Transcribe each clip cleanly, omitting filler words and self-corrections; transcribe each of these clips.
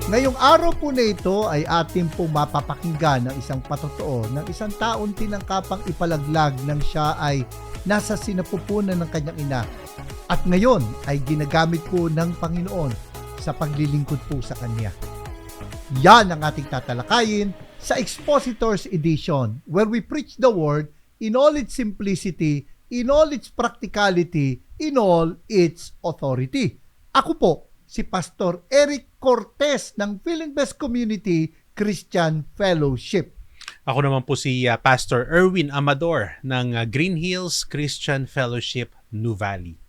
Ngayong araw po na ito ay ating pong mapapakinggan ng isang patotoo ng isang taong tinangkapang ipalaglag nang siya ay nasa sinapupunan ng kanyang ina at ngayon ay ginagamit po ng Panginoon sa paglilingkod po sa Kanya. Yan ang ating tatalakayin sa Expositors Edition, where we preach the Word in all its simplicity, in all its practicality, in all its authority. Ako po, si Pastor Eric Cortez ng Philinvest Community Christian Fellowship. Ako naman po si Pastor Erwin Amador ng Green Hills Christian Fellowship, New Valley.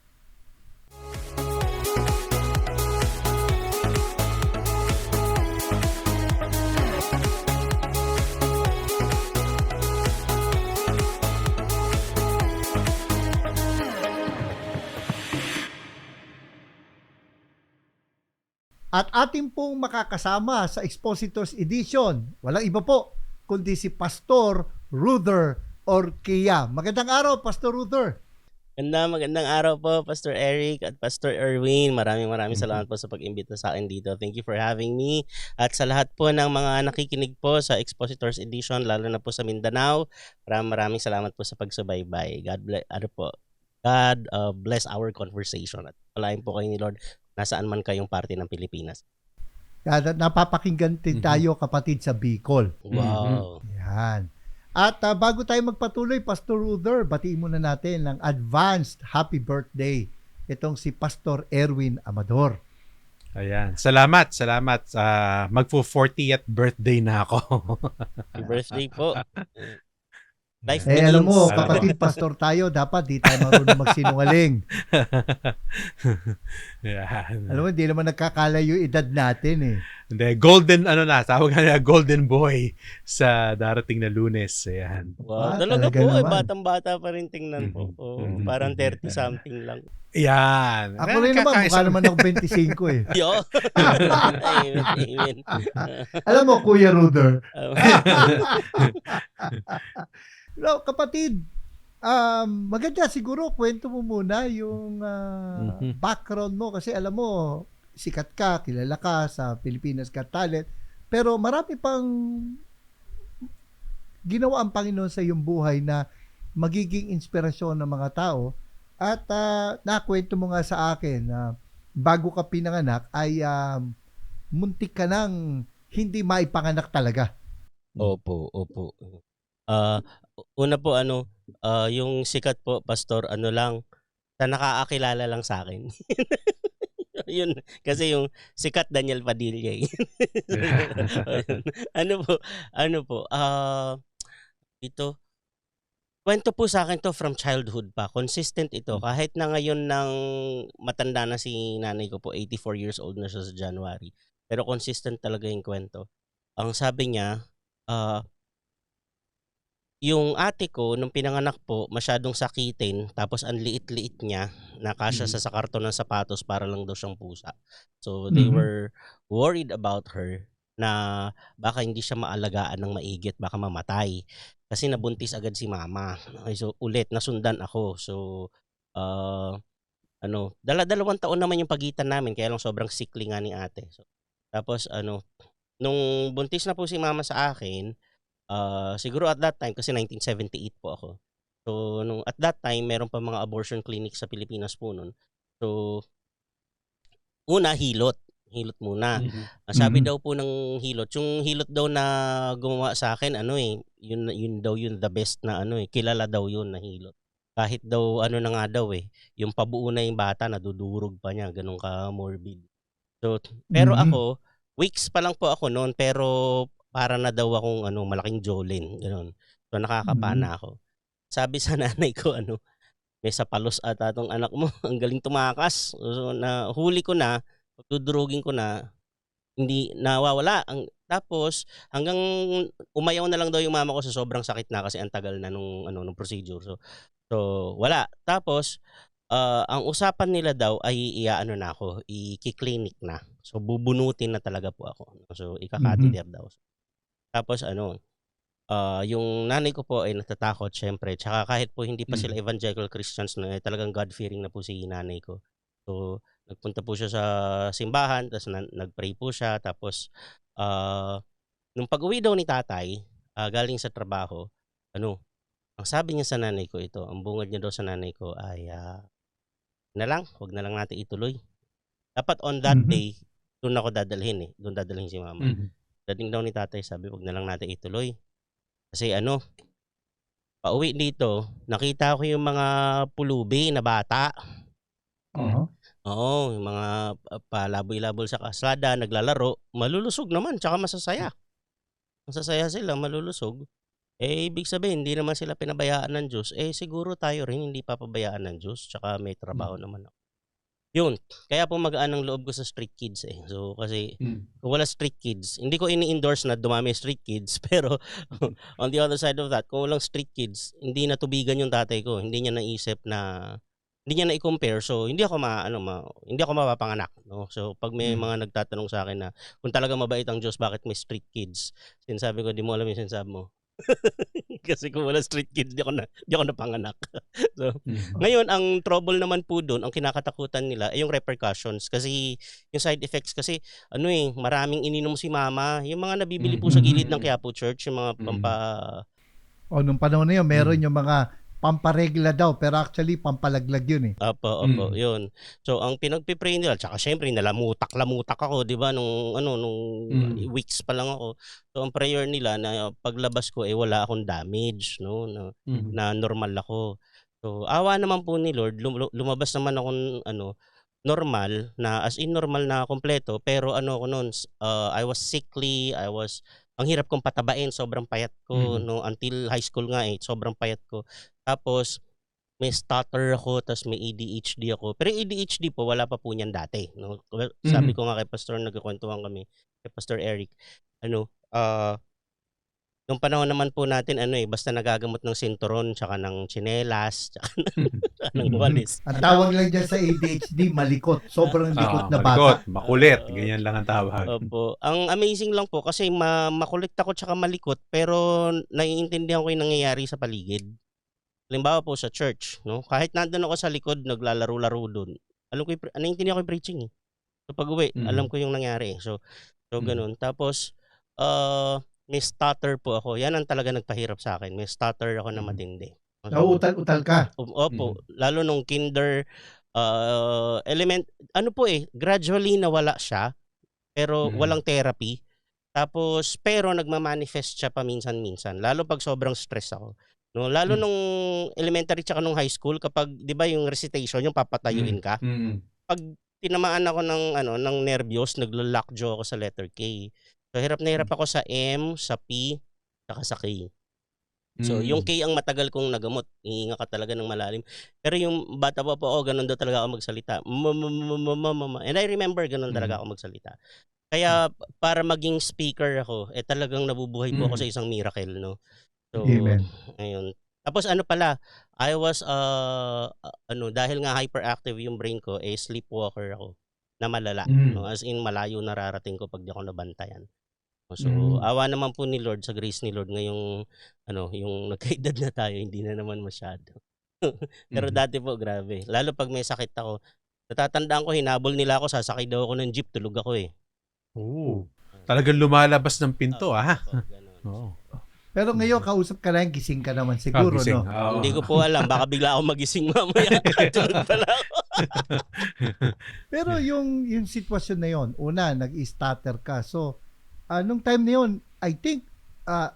At ating pong makakasama sa Expositors Edition, walang iba po, kundi si Pastor Ruther Orquilla. Magandang araw, Pastor Ruther. Magandang araw po, Pastor Eric at Pastor Erwin. Maraming salamat po sa pag-imbita sa akin dito. Thank you for having me. At sa lahat po ng mga nakikinig po sa Expositors Edition, lalo na po sa Mindanao, maraming salamat po sa pagsubaybay. God bless our conversation. At palain po kayo ni Lord nasaan man kayong parte ng Pilipinas. Napapakinggan din tayo, kapatid, sa Bicol. Wow. Yan. At bago tayo magpatuloy, Pastor Ruther, batiin muna natin ng advanced happy birthday itong si Pastor Erwin Amador. Ayan. Salamat. Magpo-40th birthday na ako. Happy birthday po. Life alam mo, begins. kapatid, pastor tayo, dapat di tayo marunong magsinungaling. Yan. Alam mo, hindi naman nagkakalayo yung edad natin eh. Hindi, tawag nga golden boy sa darating na Lunes. Ayan. Wow, talaga talaga po, naman. Batang-bata pa rin tingnan po. Parang 30-something lang. Yan. Ako rin naman, mukha naman ako 25 eh. Yo! Amen. Alam mo, Kuya Ruther, no, kapatid, maganda siguro kwento mo muna yung background mo kasi alam mo, sikat ka, kilala ka sa Pilipinas Got Talent, pero marami pang ginawa ang Panginoon sa iyong buhay na magiging inspirasyon ng mga tao at nakwento mo nga sa akin na bago ka pinanganak ay muntik ka nang hindi maipanganak talaga. Opo. Una po yung sikat po, Pastor, sa nakakakilala lang sa akin. Yun, kasi yung sikat Daniel Padilla. Ito, kwento po sa akin to from childhood pa. Consistent ito. Kahit na ngayon nang matanda na si nanay ko po, 84 years old na siya sa January. Pero consistent talaga yung kwento. Ang sabi niya, yung ate ko, nung pinanganak po, masyadong sakitin, tapos ang liit-liit niya, nakasya sa karton ng sapatos para lang daw siyang pusa. So, they were worried about her na baka hindi siya maalagaan ng maigit, baka mamatay. Kasi nabuntis agad si mama. Okay, so, ulit, nasundan ako. So, dalawang taon naman yung pagitan namin, kaya lang sobrang sickly nga ni ate. So, tapos, nung buntis na po si mama sa akin, siguro at that time, kasi 1978 po ako. So, at that time, meron pa mga abortion clinics sa Pilipinas po nun. So, una, hilot. Hilot muna. Sabi daw po ng hilot, yung hilot daw na gumawa sa akin, yun daw yun the best na kilala daw yun na hilot. Kahit daw, na nga daw yung pabuo na yung bata, nadudurog pa niya, ganun ka morbid. So, pero ako, weeks pa lang po ako noon, pero para na daw akong malaking jolin, gano'n. So nakakapana ako. Sabi sa nanay ko, may sapalos ata tong anak mo, ang galing tumakas. So huli ko na, pagdudurugin ko na, hindi nawawala. Tapos hanggang umayaw na lang daw yung mama ko sa sobrang sakit na kasi ang tagal na nung procedure. So wala. Tapos ang usapan nila daw ay i-clinic na. So bubunutin na talaga po ako. So ikakatheter daw. Tapos yung nanay ko po ay natatakot syempre. Tsaka kahit po hindi pa sila evangelical Christians na talagang God-fearing na po si nanay ko. So Nagpunta po siya sa simbahan, tapos nag-pray po siya. Tapos, nung pag-uwi daw ni tatay, galing sa trabaho, ano, ang sabi niya sa nanay ko ito, ang bungad niya daw sa nanay ko ay, wag na lang natin ituloy. Dapat on that Mhm. day, doon ako dadalhin eh. Doon dadalhin si mama. Mhm. Dating daw ni tatay, sabi, wag na lang natin ituloy. Kasi ano, pauwi dito, nakita ko yung mga pulubi na bata. Oo. Oo, yung mga palaboy-labol sa kalsada, naglalaro, malulusog naman, tsaka masasaya. Masasaya sila, malulusog. Eh, ibig sabihin, hindi naman sila pinabayaan ng Diyos. Eh, siguro tayo rin hindi papabayaan ng Diyos, tsaka may trabaho Mhm. naman ako. Yun, kaya po magaan ang loob ko sa street kids eh. So, kasi Mhm. kung wala street kids, hindi ko ini-endorse na dumami street kids, pero Mhm. on the other side of that, kung walang street kids, hindi natubigan yung tatay ko. Hindi niya naisip na, hindi niya na-i-compare. So, hindi ako mapapanganak. No? So, pag may Mhm. mga nagtatanong sa akin na, kung talaga mabait ang Diyos, bakit may street kids? Sinasabi ko, di mo alam yung sinasabi mo. Kasi kung wala street kids, di ako napanganak. So, Mhm. ngayon, ang trouble naman po doon, ang kinakatakutan nila ay yung repercussions. Kasi yung side effects, kasi maraming ininom si mama. Yung mga nabibili po sa gilid ng Mhm. Quiapo Church, yung mga Mhm. O nung panahon na yun, meron Mhm. yung mga pamparegla daw, pero actually pampalaglag yun eh. Opo, Mhm. yun. So, ang pinagpi-pray nila, tsaka siyempre nalamutak-lamutak ako, 'di ba, nung Mhm. weeks pa lang ako. So, ang prayer nila na paglabas ko, wala akong damage, 'no, Mhm. na normal ako. So, awa naman po ni Lord, lumabas naman akong normal na as in normal na kumpleto, pero ako no'n, I was sickly, ang hirap kong patabain, sobrang payat ko Mhm. 'no, until high school nga, sobrang payat ko. Tapos may stutter ako, ta's may ADHD ako. Pero yung ADHD po wala pa po niyan dati 'no. Well, sabi Mhm. ko nga kay pastor, nagkukuwentuhan kami kay Pastor Eric, nung panahon naman po natin basta nagagamot ng sinturon tsaka ng tsinelas, tsaka Mhm. ng walis. Ang tawag lang dyan sa ADHD, malikot. Sobrang likot na Malikot, bata. makulit, Oo, ganyan lang ang tawag. opo. Ang amazing lang po kasi makulit ako tsaka malikot, pero naiintindihan ko yung nangyayari sa paligid. Halimbawa po sa church 'no, kahit nandun ako sa likod naglalaro-laro dun, alam ko naiintindihan ko yung preaching, eh. So pag-uwi alam Mhm. ko yung nangyari, eh. So Mhm. gano'n. Tapos, may stutter po ako, 'yan ang talagang nagpahirap sa'kin, may stutter ako na Mhm. matindi. So, Nauutal-utal ka. opo, Mhm. lalo nung kinder, gradually nawala siya, pero Mhm. walang therapy. Tapos pero nagma-manifest siya paminsan-minsan, lalo 'pag sobrang stress ako, 'no. Lalo Hmm. nung elementary tsaka nung high school kapag 'di ba yung recitation, yung papatayuin Hmm. ka, Mm. 'pag tinamaan ako ng nerbiyos, naglo-lockjaw ako sa letter K. So hirap na hirap ako sa M, sa P, tsaka sa K. So yung Mm. K ang matagal kong nagamot, hihinga ka talaga ng malalim. Pero yung bata pa po ako, gano'n daw talaga ako magsalita, and I remember gano'n talaga Mhm. ako magsalita. Kaya para maging speaker ako, talagang nabubuhay po ako sa Mhm. isang miracle 'no. So, Amen. ayun. Tapos ano pala, I was, dahil nga hyperactive yung brain ko, sleepwalker ako na malala 'no, Hmm. as in malayo nararating ko 'pag di ako nabantayan. So, Hmm. awa naman po ni Lord, sa grace ni Lord ngayong yung nagkaedad na tayo, hindi na naman masyado. Pero Mhm. dati po grabe, lalo 'pag may sakit ako, natatandaan ko hinabol nila ako, sasakay daw ako ng jeep, tulog ako, eh. Oh, Ah, talagang lumalabas ng pinto, opo, gano'n. Oo. Pero ngayon, Mhm. kausap ka na, gising ka naman siguro, Gising, no? oo. Hindi ko po alam, baka bigla akong magising mamaya, tulog pala ako. Pero yung sitwasyon na yon, una, nag-stutter ka. So, nung time na yon, I think,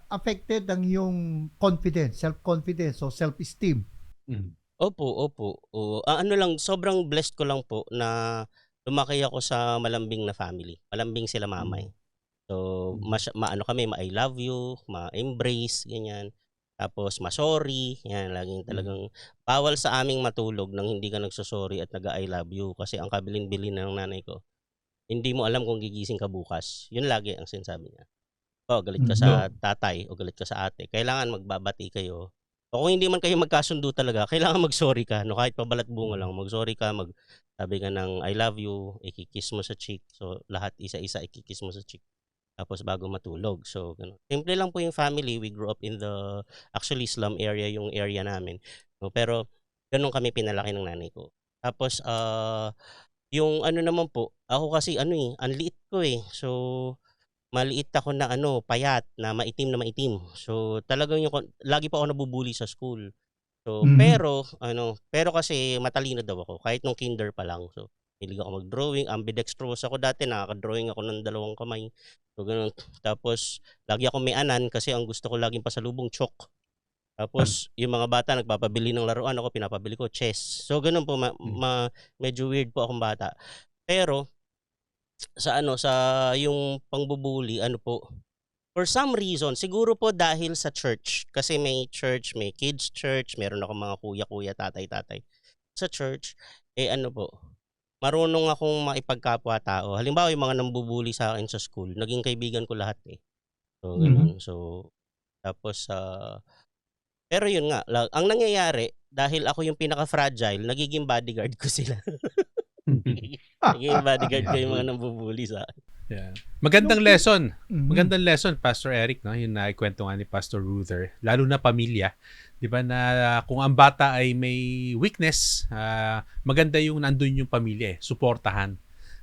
affected ang yung confidence, self-confidence o self-esteem. Mhm. Opo. Oo, ano lang, sobrang blessed ko lang po na lumaki ako sa malambing na family. Malambing sila mama, Mhm. eh. So, Mhm. maano kami, ma-I love you, ma-embrace, ganyan. Tapos ma-sorry, 'yan, laging Mhm. talagang bawal sa aming matulog nang hindi ka nagso-sorry at nag-a-I love you kasi ang kabilin-bilin ng nanay ko, hindi mo alam kung gigising ka bukas. 'Yun lagi ang sinasabi niya. O galit ka Mhm. sa Oo. tatay o galit ka sa ate, kailangan magbabati kayo. O kung hindi man kayo magkasundo talaga, kailangan mag-sorry ka 'no, kahit pabalat bunga Mhm. lang, mag-sorry ka, magsabi ka ng I love you, iki-kiss mo sa cheek. So, lahat isa-isa iki-kiss mo sa cheek, tapos bago matulog. So, gano'n. Simple lang po yung family, we grew up in the actually slum area yung area namin 'no, pero gano'n kami pinalaki ng nanay ko. Tapos, Yung ano naman po, ako kasi ano ang liit ko eh. So, maliit ako na payat, na maitim. So, talagang lagi pa ako nabubuli sa school. So, Mhm. pero kasi matalino daw ako, kahit nung kinder pa lang. So, hilig ako mag-drawing, ambidextrous ako dati, nakaka-drawing ako ng 2 kamay. So, gano'n. Tapos, lagi ako may anan kasi ang gusto ko laging pasalubong chalk. Tapos, yung mga bata nagpapabili ng laruan, ako pinapabili ko chess. So, gano'n po, medyo weird po akong bata. Pero, sa yung pangbubuli, for some reason, siguro po dahil sa church. Kasi may church, may kids church, meron ako mga kuya-kuya, tatay-tatay. Sa church, marunong akong maipagkapwa-tao. Halimbawa, yung mga nambubuli sa akin sa school, naging kaibigan ko lahat eh. So, Mhm. ganun. So, tapos, pero yun nga, ang nangyayari, dahil ako yung pinaka-fragile, nagiging bodyguard ko sila. Nagiging bodyguard ko yung mga nambubuli sa akin. Yeah. Magandang Nung lesson. Mhm. Magandang lesson, Pastor Eric, no? Yung naikwento nga ni Pastor Ruther. Lalo na pamilya. Di ba na kung ang bata ay may weakness, maganda yung nandun yung pamilya eh. Suportahan.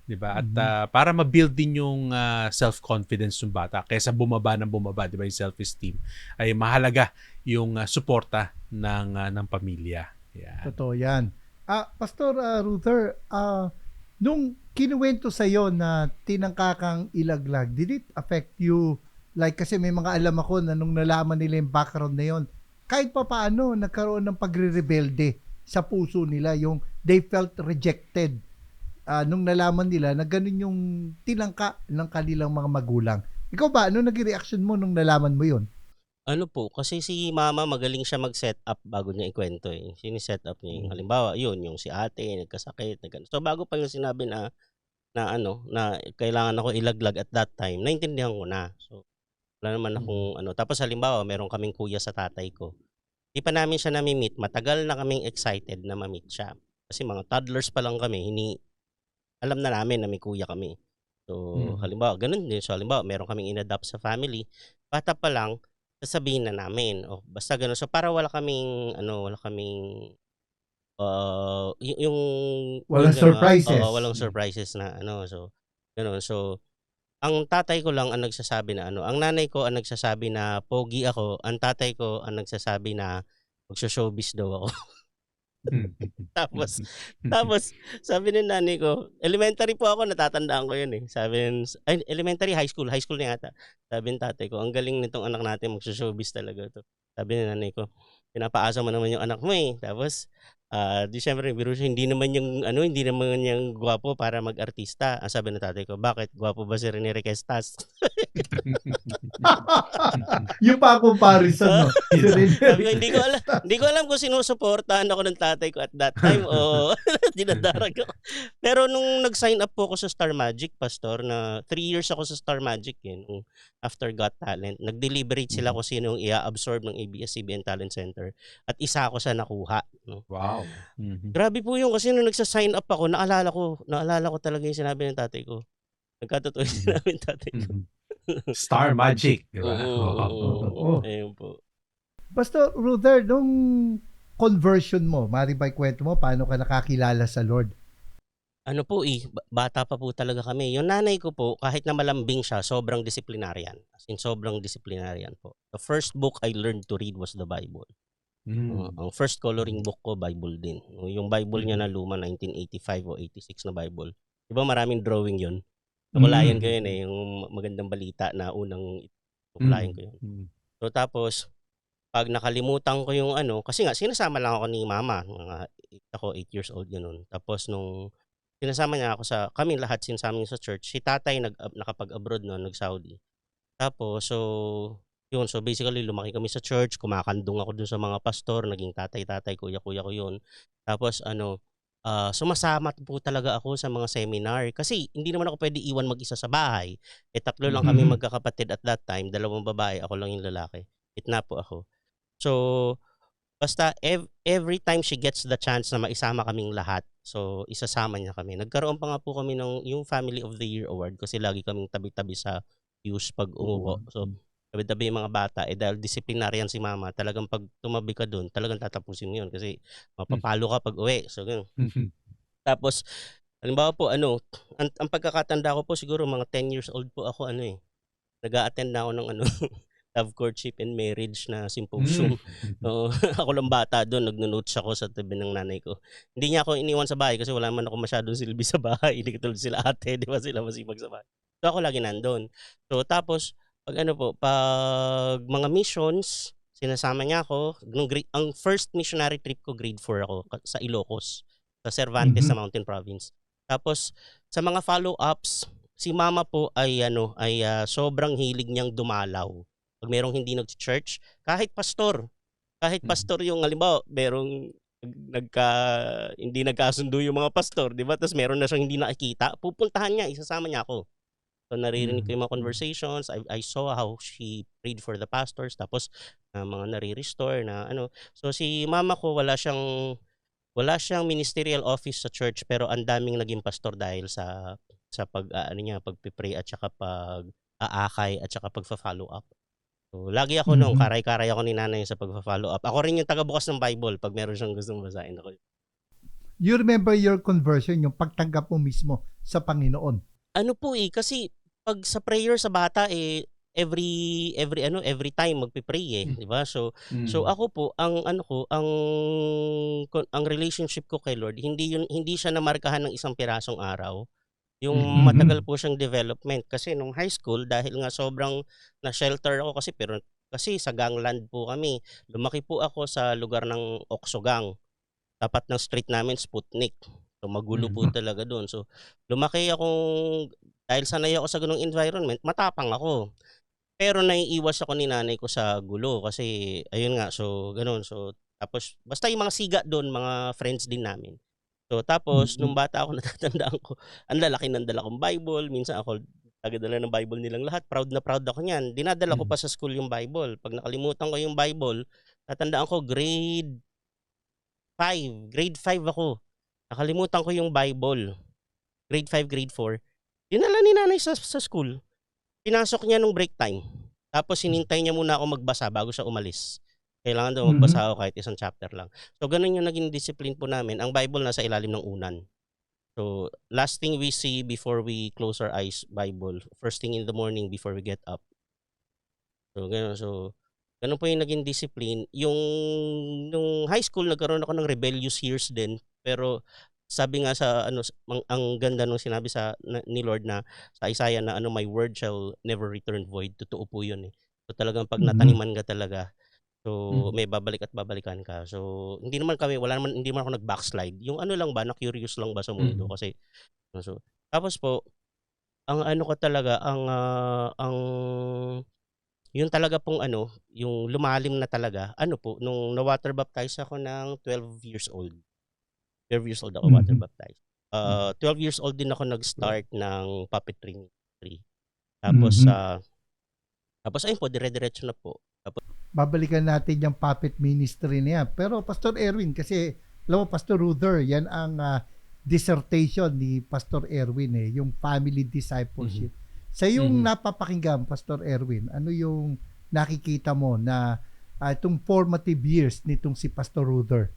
Di ba? At para ma-build din yung self-confidence ng bata kaysa bumaba, di ba? Yung self-esteem. Ay mahalaga yung suporta ng pamilya. Yeah. Totoo yan. Pastor Ruther, nung kinuwento sa'yo na tinangka kang ilaglag, did it affect you? Like, kasi may mga alam ako na nung nalaman nila yung background na yon, kahit pa paano, nagkaroon ng pagre-rebelde sa puso nila, yung they felt rejected nung nalaman nila na ganun yung tinangka ng kanilang mga magulang. Ikaw ba, ano naging reaction mo nung nalaman mo yon? Ano po, kasi si mama magaling siya mag-set up bago niya ikwento eh. Sini-set up niya yung halimbawa, yun, yung si ate nagkasakit, So bago pa yung sinabi na kailangan ako ilaglag at that time, naintindihan ko na. So wala naman akong Tapos halimbawa, meron kaming kuya sa tatay ko. Di pa namin siya nami-meet, matagal na kaming excited na ma-meet siya. Kasi mga toddlers pa lang kami, alam na namin na may kuya kami. So halimbawa, ganun din. So halimbawa, meron kaming in-adopt sa family, bata pa lang, sasabihin na namin. Basta gano'n. So para wala kaming yung Walang gano'n, surprises. walang surprises na So gano'n. So ang tatay ko lang ang nagsasabi na ang nanay ko ang nagsasabi na pogi ako, ang tatay ko ang nagsasabi na magso-showbiz daw ako. Tapos sabi ng nanay ko, elementary po ako, natatandaan ko yun eh. Elementary, high school na yata. Sabi ng tatay ko, ang galing nitong anak natin, magso-showbiz talaga to. Sabi ng nanay ko, pinapaasa mo naman yung anak mo eh. Tapos, di syempre, biro siya, hindi naman yung gwapo para mag-artista. Ang sabi ng tatay ko, bakit? Gwapo ba si Rene Requestas? Yung pa comparison, no? Sabi ko, hindi ko alam kung sinusuportahan ako ng tatay ko at that time o dinadarag ako. Pero nung nag-sign up po ako sa Star Magic, Pastor, na 3 years ako sa Star Magic nung after Got Talent, nag-deliberate sila kung sino yung i-absorb ng ABS-CBN Talent Center at isa ako sa nakuha. No? Wow. Grabe po yun kasi nung nagsa-sign up ako, naalala ko talaga yung sinabi ng tatay ko. Nagkatotoo yung sinabi ng tatay ko. Star Magic, di ba? Oo. Ayun po. Pastor Ruther, nung conversion mo, mari ba ikwento mo paano ka nakakilala sa Lord? Bata pa po talaga kami. Yung nanay ko po, kahit na malambing siya, sobrang disciplinarian. As in, sobrang disciplinarian po. The first book I learned to read was the Bible. Ang first coloring book ko, Bible din. Yung Bible niya na luma, 1985 o 86 na Bible. Di ba maraming drawing yun? Nakulayan ko yun eh, yung magandang balita na unang nakulayan ko yun. So tapos, pag nakalimutan ko yung kasi nga sinasama lang ako ni mama, ako 8 years old yun. Tapos nung sinasama niya ako kami lahat sinasama niya sa church, si tatay nakapag-abroad noon, nag-Saudi. Tapos so basically lumaki kami sa church, kumakandong ako dun sa mga pastor, naging tatay, kuya ko yun. Tapos sumasama po talaga ako sa mga seminar kasi hindi naman ako pwede iwan mag-isa sa bahay. 3 lang kami magkakapatid at that time, 2 babae, ako lang yung lalaki. Gitna po ako. So basta every time she gets the chance na maisama kaming lahat, so isasama niya kami. Nagkaroon pa nga po kami ng yung Family of the Year Award kasi lagi kaming tabi-tabi sa pews pag umuwi. So tabi-tabi yung mga bata, dahil disciplinarian si mama, talagang pag tumabi ka doon, talagang tatapusin mo yun kasi mapapalo ka pag uwi. So, ganun. Tapos, Halimbawa po ang pagkakatanda ko po siguro mga 10 years old po ako nag-a-attend na ako ng love, courtship, and marriage na Hmm. symposium. Oo, ako lang bata do'n, nagno-notes ako sa tabi ng nanay ko. Hindi niya ako iniwan sa bahay kasi wala naman ako masyadong silbi sa bahay, hindi katulad sila ate, 'di ba sila masipag sa bahay. So, ako lagi nando'n. So, tapos 'pag mga missions, sinasama niya ako ang first missionary trip ko grade 4 ako sa Ilocos, sa Cervantes Mhm. sa Mountain Province. Tapos sa mga follow-ups, si mama po ay sobrang hilig niyang dumalaw. 'Pag merong hindi nagcha-church, kahit Mm. pastor yung halimbawa merong nagka hindi nagkasundo yung mga pastor, 'di ba, ta's meron na siyang hindi nakikita, pupuntahan niya, isasama niya ako. So, naririnig ko Mhm. yung mga conversations, I saw how she prayed for the pastors, tapos, mga nare-restore na So, si mama ko wala siyang ministerial office sa church pero ang daming naging pastor dahil sa niya, pagpe-pray at saka pag-aakay at saka pagfo-follow up. So, lagi ako no'n, Mhm. karay-karay ako ni nanay sa pagfo-follow up. Ako rin yung tagabukas ng Bible 'pag meron siyang gustong basahin, ako. You remember your conversion, yung pagtanggap mo mismo sa Panginoon? Kasi 'pag sa prayer sa bata, every time magpe-pray, 'di ba? So Mm. ako po ang relationship ko kay Lord hindi siya namarkahan ng isang pirasong araw. Yung Mhm. matagal Mhm. po siyang development kasi nung high school dahil nga sobrang na-shelter ako kasi sa gangland po kami. Lumaki po ako sa lugar ng Oksogang. Tapat ng street namin Sputnik. So, magulo po Mhm. talaga do'n. So, lumaki akong dahil sanay ako sa gano'ng environment, matapang ako. Pero naiiwas ako ni nanay ko sa gulo kasi ayun nga, so gano'n. So, tapos basta yung mga siga do'n, mga friends din namin. So, tapos Mhm. nung bata ako natatandaan ko, ang lalaki ng dala kong Bible, minsan ako taga-dala ng Bible nilang lahat, proud na proud ako niyan. Dinadala ko Mhm. pa sa school yung Bible. 'Pag nakalimutan ko yung Bible, tatandaan ko grade 5 ako. Nakalimutan ko yung Bible, grade 5, grade 4. Dinala ni nanay sa school. Pinasok niya nung break time. Tapos hinintay niya muna ako magbasa bago siya umalis. Kailangan daw Mhm. magbasa ako kahit isang chapter lang. So gano'n yung naging discipline po namin. Ang Bible nasa ilalim ng unan. So last thing we see before we close our eyes, Bible. First thing in the morning before we get up. So gano'n. So gano'n po yung naging discipline. Nung high school nagkaroon ako ng rebellious years din, pero sabi nga sa ang ganda nung sinabi ni Lord na sa Isaiah na "My word shall never return void." Totoo po 'yun. So talagang 'pag Mhm. nataniman ka talaga, so Mhm. may babalik at babalikan ka. So hindi naman ako nag-backslide. Yung lang ba, na-curious lang ba sa mundo Mhm. kasi so tapos po ang ko talaga, ang yun talaga pong yung lumalim na talaga po nung na-water baptize ako ng 12 years old. 12 years old ako water Mhm. baptized. Mhm. 12 years old din ako nag-start ng puppetry ministry. Tapos, Mhm. tapos ayun po dire-diretso na po. Tapos Babalikan natin yung puppet ministry na yan. Pero Pastor Erwin, kasi alam mo, Pastor Ruther, yan ang dissertation ni Pastor Erwin yung family Mhm. discipleship. Sa yung Mhm. napapakinggan, Pastor Erwin, ano yung nakikita mo na itong formative years nitong si Pastor Ruther?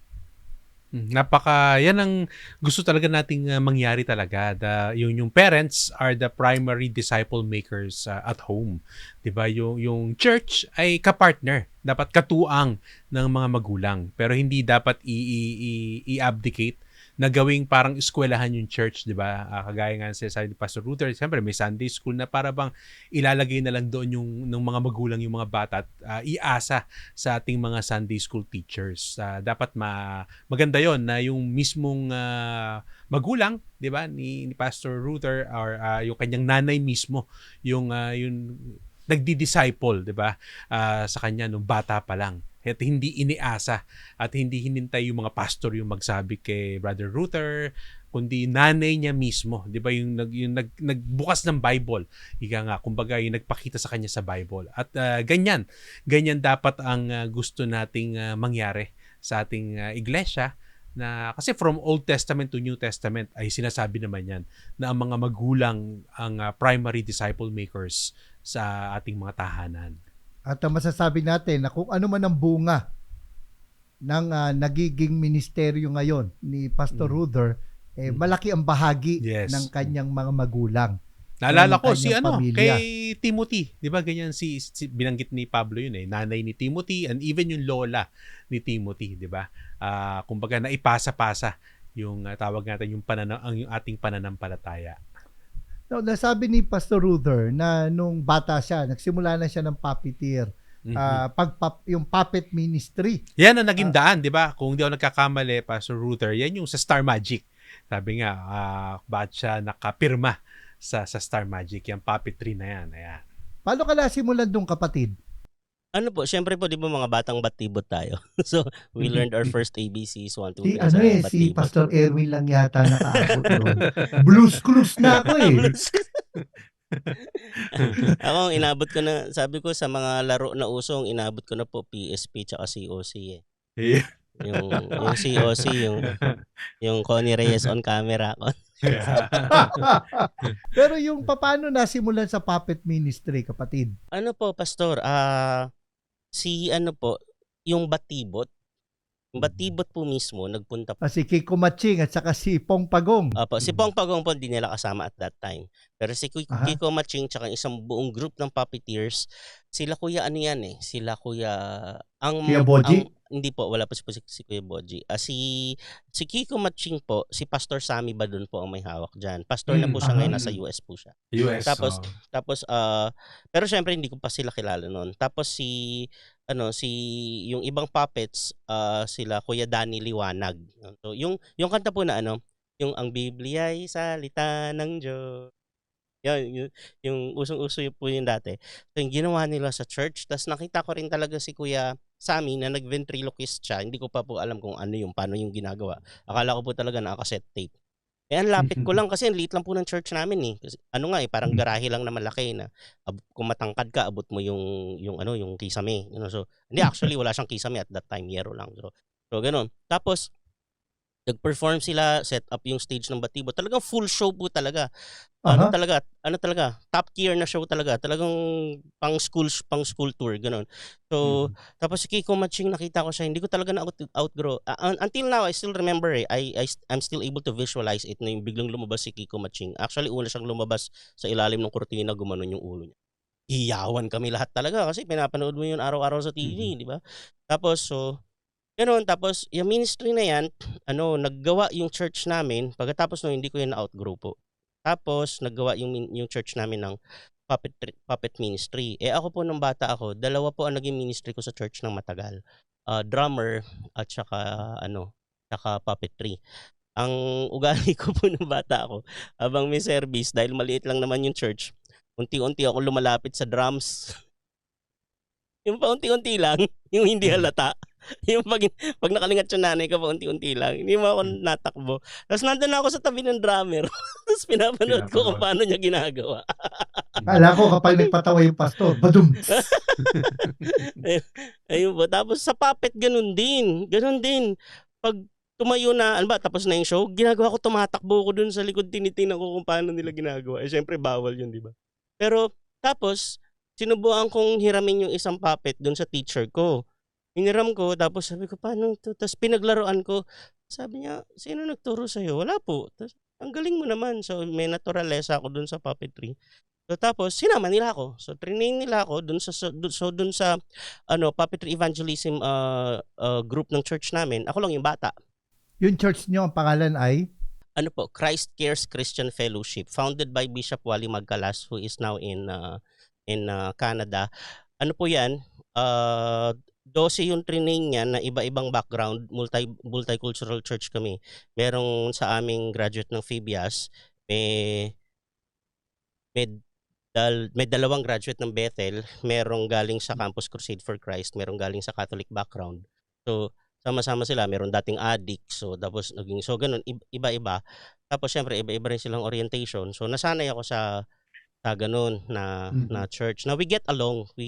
Yan ang gusto talaga nating, mangyari talaga yung parents are the primary disciple makers, at home, 'di ba? Yung church ay ka-partner, dapat katuwang ng mga magulang, pero hindi dapat i-abdicate na gawing parang eskuwelahan yung church, 'di ba? Kagaya nga ng sinasabi ni Pastor Luther, siyempre may Sunday school na para bang ilalagay na lang doon yung nung mga magulang yung mga bata at, iasa sa ating mga Sunday school teachers. Dapat maganda yon na yung mismong magulang, 'di ba, ni Pastor Ruther or yung kanyang nanay mismo yung nagdi-disciple, 'di ba? Sa kanya nung bata pa lang. At hindi iniasa at hindi hinintay yung mga pastor yung magsabi kay Brother Ruther, kundi nanay niya mismo, 'di ba, nagbukas ng Bible. Ika nga, kumbaga yung nagpakita sa kanya sa Bible. At ganyan dapat ang gusto nating mangyari sa ating iglesia na kasi from Old Testament to New Testament ay sinasabi naman yan na ang mga magulang ang primary disciple makers sa ating mga tahanan. At masasabi natin na kung ano man ang bunga ng nagiging ministeryo ngayon ni Pastor Mm. Ruther, malaki ang bahagi Yes. ng kanyang mga magulang. Naalala ng ko si kanyang pamilya. kay Timothy, 'di ba ganyan binanggit ni Pablo yun nanay ni Timothy and even yung lola ni Timothy, 'di ba? Kumbaga naipasa-pasa yung tawag natin yung yung ating pananampalataya. No, nasabi ni Pastor Ruther na nung bata siya, nagsimula na siya ng puppeteer. Yung puppet ministry. Yan ang naging daan, 'di ba? Kung di ako nagkakamali, Pastor Ruther, yan yung sa Star Magic. Sabi nga, bakit siya nakapirma sa Star Magic, yung puppetry na yan. Ayan. Paano ka nasimulan doon, kapatid? Ano po, syempre po, di ba mga batang batibot tayo? So, we learned our first ABCs, 1, 2, 3 sa Si batibot. Pastor Erwin lang yata nakaabot doon. Blues Clues na ako eh. Ako, inabot ko na, sabi ko sa mga laro na usong, inabot ko na po PSP tsaka COC eh. Yeah. Yung COC, yung Connie Reyes on camera. Pero yung paano nasimulan sa puppet ministry, kapatid? Ano po, Pastor? Yung Batibot. Yung Batibot po mismo, nagpunta po. Si Kiko Matching at saka si Pong Pagong. Si Pong Pagong po, hindi nila kasama at that time. Pero si Kiko Matching tsaka isang buong group ng puppeteers, sila kuya ano yan eh. Sila kuya... Kuya Boji? Hindi po, wala po si Kuya Boji. Si Kiko Matching po, si Pastor Sammy ba doon po ang may hawak dyan. Pastor na po siya ngayon, nasa US po siya. US. Tapos pero syempre hindi ko pa sila kilala noon. Tapos yung ibang puppets sila Kuya Danny Liwanag. So yung kanta po na yung ang Biblia ay salita ng Diyos. Yan, yung usong-uso po yun dati. So yung ginawa nila sa church, tapos nakita ko rin talaga si Kuya Sammy na nag-ventriloquist siya. Hindi ko pa po alam kung paano yung ginagawa. Akala ko po talaga naka-cassette tape. Ang lapit ko lang kasi ang liit lang po ng church namin eh. Kasi, parang garahe lang na malaki na kung matangkad ka, abot mo yung kisame. So, hindi, actually wala siyang kisame at that time, yero lang. So ganun. Tapos, nag-perform sila, set up yung stage ng Batibot. Talagang full show po talaga. Ano talaga, top tier na show talaga. Talagang pang school tour, ganun. So, tapos si Kiko Matching, nakita ko siya, hindi ko talaga na-outgrow. Until now, I still remember I'm still able to visualize it na yung biglang lumabas si Kiko Matching. Actually, una siyang lumabas sa ilalim ng kurtina, gumanon yung ulo niya. Hiyawan kami lahat talaga kasi pinapanood mo yun araw-araw sa TV, di ba? Tapos, ganun, tapos yung ministry na yan, naggawa yung church namin, pagkatapos hindi ko yun na-outgrow po. Tapos, naggawa yung church namin ng puppet ministry. Ako po nung bata ako, dalawa po ang naging ministry ko sa church ng matagal. Drummer at saka puppetry. Ang ugali ko po nung bata ako, habang may service, dahil maliit lang naman yung church, unti-unti ako lumalapit sa drums. Yung paunti-unti lang, yung hindi halata. Yung pag nakalingat yung nanay ko, paunti-unti lang. Hindi mo ako natakbo. Tapos nandun ako sa tabi ng drummer. Tapos pinapanood ko kung paano niya ginagawa. Kala ko kapag nagpatawa yung pastor, badum. Ayun po. Tapos sa puppet, ganun din. Pag tumayo na, tapos na yung show, ginagawa ko, tumatakbo ko dun sa likod, tinitingnan ko kung paano nila ginagawa. Syempre, bawal yun, di ba? Pero, tapos, sinubukan kong hiramin yung isang puppet dun sa teacher ko. Hiniram ko, tapos sabi ko, paano ito? Tapos pinaglaruan ko. Sabi niya, sino nagturo sa'yo? Wala po. Tapos, ang galing mo naman. So, may naturalesa ako dun sa puppetry. So, tapos, sinama nila ako. So, training nila ako dun sa puppetry evangelism group ng church namin. Ako lang yung bata. Yung church niyo, ang pangalan ay? Christ Cares Christian Fellowship, founded by Bishop Wally Magcalas, who is now in Canada. Po yan? 12 yung training niya na iba-ibang background, multicultural church kami. Merong sa aming graduate ng Phoebias, may dalawang graduate ng Bethel, merong galing sa Campus Crusade for Christ, merong galing sa Catholic background. So, sama-sama sila, meron dating addict, so tapos ganun, iba-iba. Tapos syempre iba-iba rin silang orientation. So nasanay ako sa ganun na church. Now we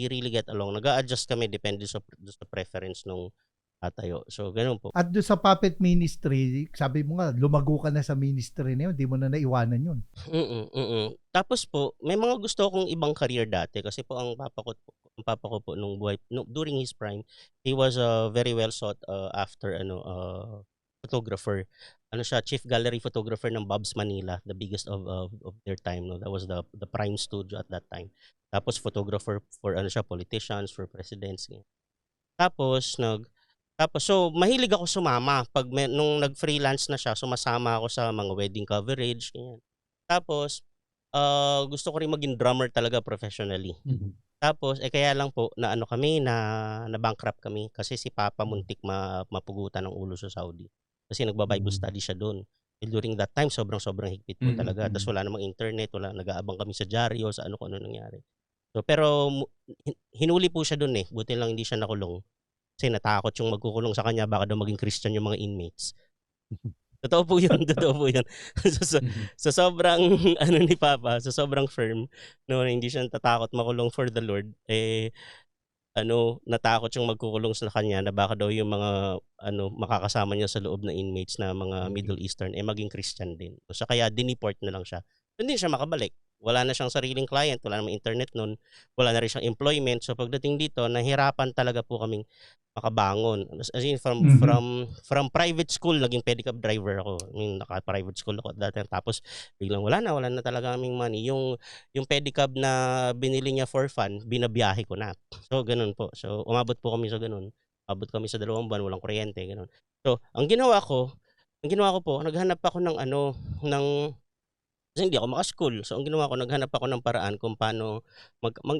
really get along. Nag-a-adjust kami depende sa preference nung tatayo. So ganun po. At doon sa puppet ministry, sabi mo nga, lumago ka na sa ministry na yun, di mo na naiwanan yun. Tapos po, may mga gusto akong ibang career dati kasi po ang papa ko po nung buhay, during his prime, he was a very well sought after photographer. ano siya, chief gallery photographer ng Bob's Manila, the biggest of their time, no. That was the prime studio at that time. Tapos photographer for ano siya, politicians, for presidents. Ganyan. Tapos so mahilig ako sumama pag nung nag-freelance na siya, sumasama ako sa mga wedding coverage, ganyan. Tapos gusto ko rin maging drummer talaga professionally. Tapos kaya lang po na ano kami na bankrupt kami kasi si Papa muntik mapugutan ng ulo sa Saudi. Kasi nagba-Bible study siya doon. During that time sobrang higpit po talaga. Tapos wala namang internet, nag-aabang kami sa dyaryo sa ano kung ano nangyari. So pero hinuli po siya doon buti lang hindi siya nakulong. Kasi natakot yung magkukulong sa kanya baka daw maging Christian yung mga inmates. Totoo po yun. So sobrang ano ni Papa, so sobrang firm no, hindi siya natatakot makulong for the Lord. Natakot yung magkukulong sa kanya na baka daw yung mga makakasama niya sa loob na inmates na mga Middle Eastern maging Christian din. So kaya dineport na lang siya. Hindi siya makabalik. Wala na siyang sariling client, wala namang internet noon, wala na rin siyang employment. So pagdating dito, nahirapan talaga po kaming makabangon. As in from private school, naging pedicab driver ako. I mean, naka-private school ako at that time. Tapos biglang wala na talaga kaming money. Yung pedicab na binili niya for fun, binabiyahe ko na. So ganun po. So umabot po kami sa ganun. Abot kami sa 2 buwan, walang kuryente, ganun. So ang ginawa ko po, naghanap ako ng kasi hindi ako maka-school. So ang ginawa ko, naghanap ako ng paraan kung paano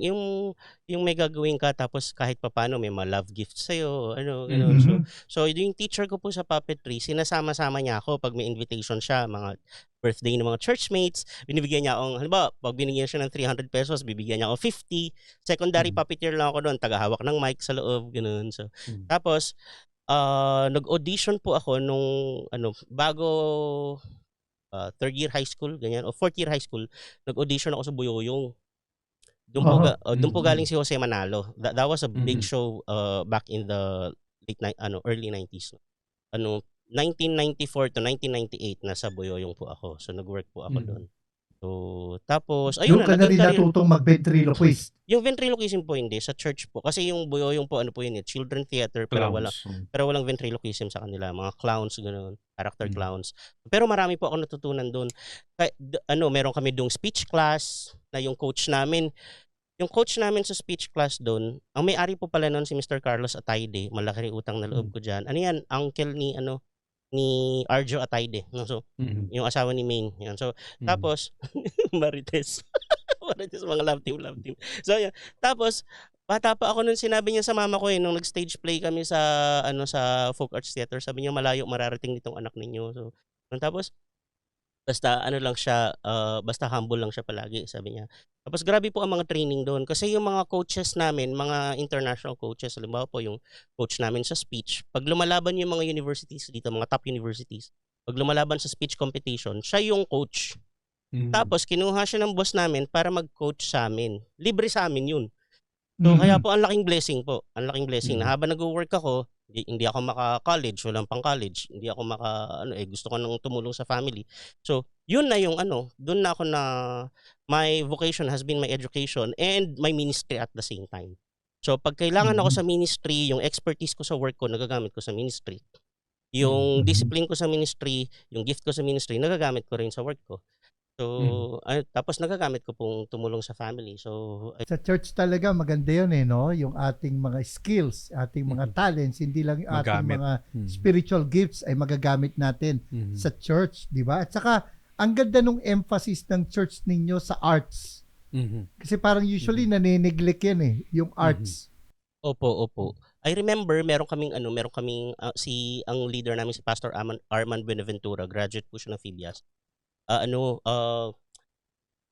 yung may gagawin ka tapos kahit papaano may mga love gifts sa'yo, ganun. So yung teacher ko po sa puppetry, sinasama-sama niya ako pag may invitation siya, mga birthday ng mga churchmates, binibigyan niya akong, halimbawa, pag binigyan siya ng 300 pesos, bibigyan niya ako 50. Secondary puppeteer lang ako doon, tagahawak ng mic sa loob, ganun. So tapos nag-audition po ako nung bago third year high school, ganyan, o fourth year high school, nag-audition ako sa Buyoyong. Doon po galing si Jose Manalo. That was a big show back in the early 90s. 1994 to 1998 nasa Buyoyong po ako. So nag-work po ako doon. So tapos ayun Doon ka na rin natutong mag-ventriloquist. Yung ventriloquism po hindi sa church po kasi yung Buyoyong po po yun, children theater pero walang ventriloquism sa kanila, mga clowns ganoon, character clowns. Pero marami po ako natutunan doon. Meron kami doong speech class na yung coach namin sa speech class doon, ang may-ari po pala noon si Mr. Carlos Atayde, malaki rin utang na loob ko diyan. Ano yan, uncle ni Arjo Atayde. No? So, yung asawa ni Maine. Yan. So, tapos, Marites. Marites, mga love team. So, yan. Tapos, bata pa ako nung sinabi niya sa mama ko nung nag-stage play kami sa sa Folk Arts Theater, sabi niya malayo mararating nitong anak ninyo. So, tapos, basta lang siya, basta humble lang siya palagi, sabi niya. Tapos grabe po ang mga training doon kasi yung mga coaches namin, mga international coaches, halimbawa po yung coach namin sa speech, pag lumalaban yung mga universities dito, mga top universities, pag lumalaban sa speech competition, siya yung coach. Tapos kinuha siya ng boss namin para mag-coach sa amin. Libre sa amin yun. So kaya po ang laking blessing po. Ang laking blessing na habang nag-work ako, hindi ako maka-college, walang pang-college, hindi ako gusto ko nang tumulong sa family. So, yun na yung doon na ako na my vocation has been my education and my ministry at the same time. So, pag kailangan ako sa ministry, yung expertise ko sa work ko, nagagamit ko sa ministry. Yung discipline ko sa ministry, yung gift ko sa ministry, nagagamit ko rin sa work ko. So, tapos nagagamit ko pong tumulong sa family. So, sa church talaga maganda yun no? Yung ating mga skills, ating mga talents, hindi lang yung ating mga spiritual gifts ay magagamit natin sa church, di ba? At saka, ang ganda nung emphasis ng church ninyo sa arts. Kasi parang usually nanineglect yan yung arts. Opo. I remember meron kaming ang leader namin si Pastor Arman Buenaventura, graduate po siya ng Phibias.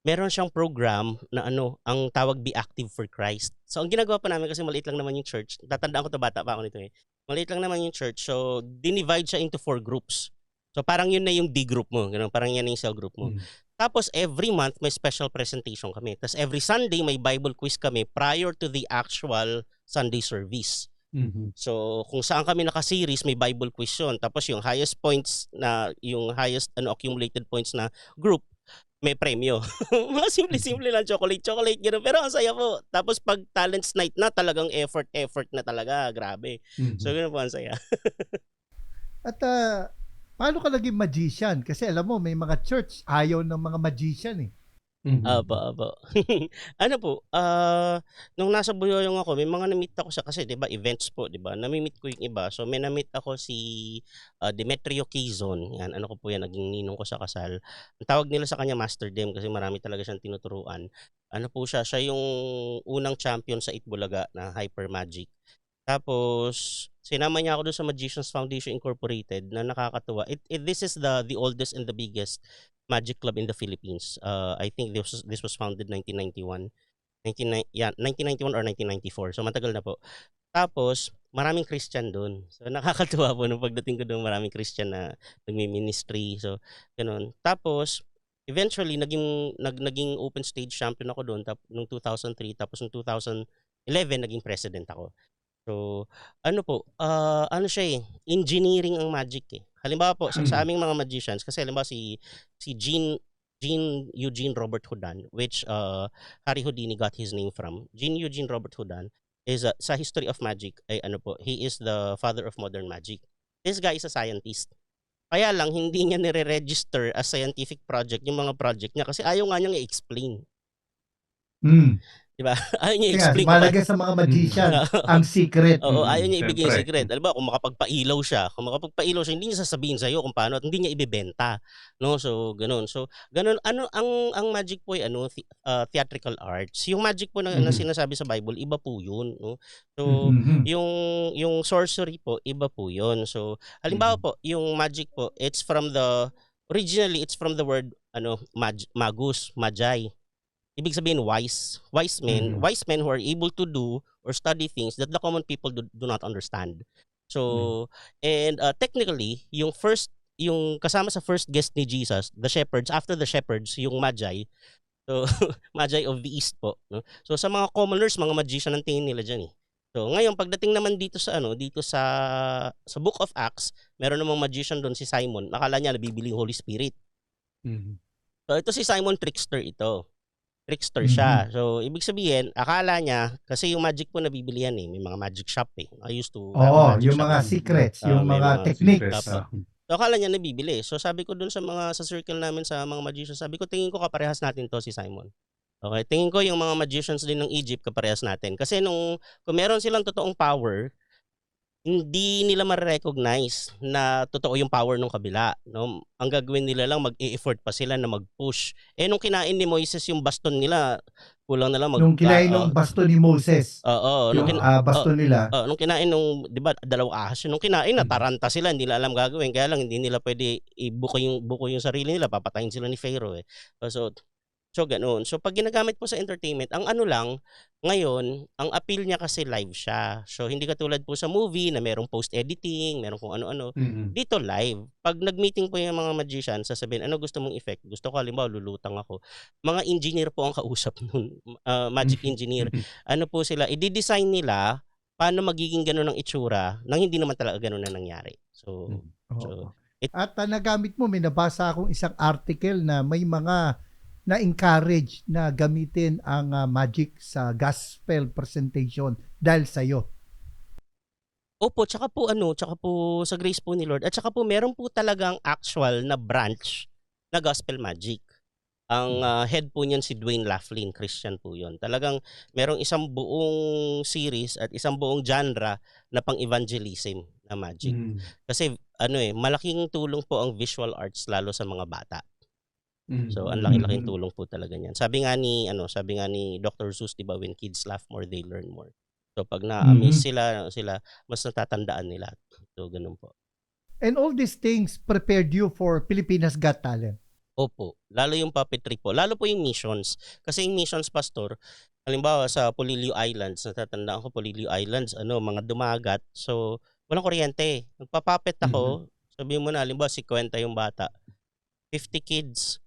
Meron siyang program na ang tawag Be Active for Christ. So ang ginagawa pa namin kasi maliit lang naman yung church. Tatandaan ko bata pa ako nito Maliit lang naman yung church. So dinivide siya into 4 groups. So parang yun na yung D group mo, ganun, parang yan na yung cell group mo. Tapos every month may special presentation kami. Tapos every Sunday may Bible quiz kami prior to the actual Sunday service. So kung saan kami naka-series may Bible quiz yun. Tapos yung highest points yung highest accumulated points na group may premyo. Mga simple lang, chocolate gano'n. Pero ang saya po. Tapos pag talents night na talagang effort na talaga, grabe. So gano'n po ang saya. At Paano ka naging magician? Kasi alam mo, may mga church, ayaw ng mga magician eh. Opo. Ano po, nung nasa Buyuyong ako, may mga na-meet ako sa kasi 'di ba events po, 'di ba? Nami-meet ko yung iba. So may na-meet ako si Demetrio Quezon, 'yan. Ano ko po 'yan, naging ninong ko sa kasal. Ang tawag nila sa kanya Master Dem kasi marami talaga siyang tinuturuan. Ano po siya yung unang champion sa Itbulaga na Hyper Magic. Tapos sinama niya ako dun sa Magicians Foundation Incorporated na nakakatuwa. This is the oldest and the biggest magic club in the Philippines. I think this was founded 1991. 1991 or 1994. So matagal na po. Tapos maraming Christian doon. So nakakatuwa po nung pagdating ko doon, maraming Christian na nagmi-ministry. So ganun. Tapos eventually naging open stage champion ako doon nung 2003, tapos nung 2011 naging president ako. So, ano po, ano siya engineering ang magic eh. Halimbawa po, sa aming mga magicians, kasi halimbawa si Jean Eugene Robert Houdin, which Harry Houdini got his name from. Jean Eugene Robert Houdin is, sa history of magic, ay ano po, he is the father of modern magic. This guy is a scientist. Kaya lang, hindi niya nire-register as scientific project yung mga project niya kasi ayaw nga niyang i-explain. Diba? Ayaw niya i-explain. Malagay sa mga magician ang secret. Oo, ayaw niya ibigay yung Siyempre. secret. Alam ba, kung makapagpailaw siya, hindi niya sasabihin sa'yo kung paano at hindi niya ibebenta. No? So, ganun. So, ganun. Ano, ang magic po ay theatrical arts. Yung magic po na sinasabi sa Bible, iba po yun. No? So, yung sorcery po, iba po yun. So, halimbawa po, yung magic po, originally, it's from the word, magus, magi. Ibig sabihin wise men who are able to do or study things that the common people do not understand. So and technically yung kasama sa first guest ni Jesus, the shepherds, after the shepherds yung magi. So magi of the east po, no? So sa mga commoners, mga magician ang tingin nila diyan eh. So ngayon pagdating naman dito sa Book of Acts, meron namang magician doon si Simon. Akala niya nabibili yung Holy Spirit. So ito si Simon trickster siya. So, ibig sabihin, akala niya, kasi yung magic po nabibili yan eh. May mga magic shop eh. I used to have Oo, magic yung shop. mga secrets, yung may mga techniques. secrets. So, akala niya nabibili. So, sabi ko dun sa circle namin sa mga magicians, sabi ko, tingin ko kaparehas natin to si Simon. Okay, tingin ko yung mga magicians din ng Egypt kaparehas natin. Kasi kung meron silang totoong power, hindi nila ma-recognize na totoo yung power ng kabila, no? Ang gagawin nila lang, mag-i-effort pa sila na mag-push. Nung kinain ni Moises yung baston nila, kulang na lang Nung kinain ng baston ni Moses. Oo, yung baston nila. Nung kinain di ba, dalawang ahas nung kinain, nataranta sila, hindi nila alam gagawin. Kaya lang hindi nila pwede buko yung sarili nila, papatayin sila ni Pharaoh eh. So ganoon. So pag ginagamit po sa entertainment, ang ngayon, ang appeal niya kasi live siya. So hindi katulad po sa movie na merong post-editing, merong kung ano-ano. Dito live. Pag nag-meeting po yung mga magician, sasabihin, ano gusto mong effect? Gusto ko halimbawa lulutang ako. Mga engineer po ang kausap nun. Magic engineer. Ano po sila, i-design nila paano magiging gano'n ang itsura nang hindi naman talaga gano'n na nangyari. So at nagamit mo, may nabasa akong isang article na may mga na-encourage na gamitin ang magic sa gospel presentation dahil sa'yo. Opo, tsaka po sa grace po ni Lord. At tsaka po meron po talagang actual na branch na gospel magic. Ang head po niyan si Dwayne Laughlin, Christian po 'yon. Talagang merong isang buong series at isang buong genre na pang-evangelism na magic. Kasi malaking tulong po ang visual arts lalo sa mga bata. So ang laki-laking tulong po talaga niyan. Sabi nga ni Dr. Seuss, 'di ba, when kids laugh more, they learn more. So pag na-amaze sila mas natatandaan nila. So ganun po. And all these things prepared you for Pilipinas Got Talent. Opo, lalo yung puppetry po, lalo po yung missions. Kasi yung missions, pastor, halimbawa sa Polillo Islands, natatandaan ko Polillo Islands, mga dumagat. So walang kuryente. Nagpa-puppet ako, sabihin mo na halimbawa 50 yung bata. 50 kids,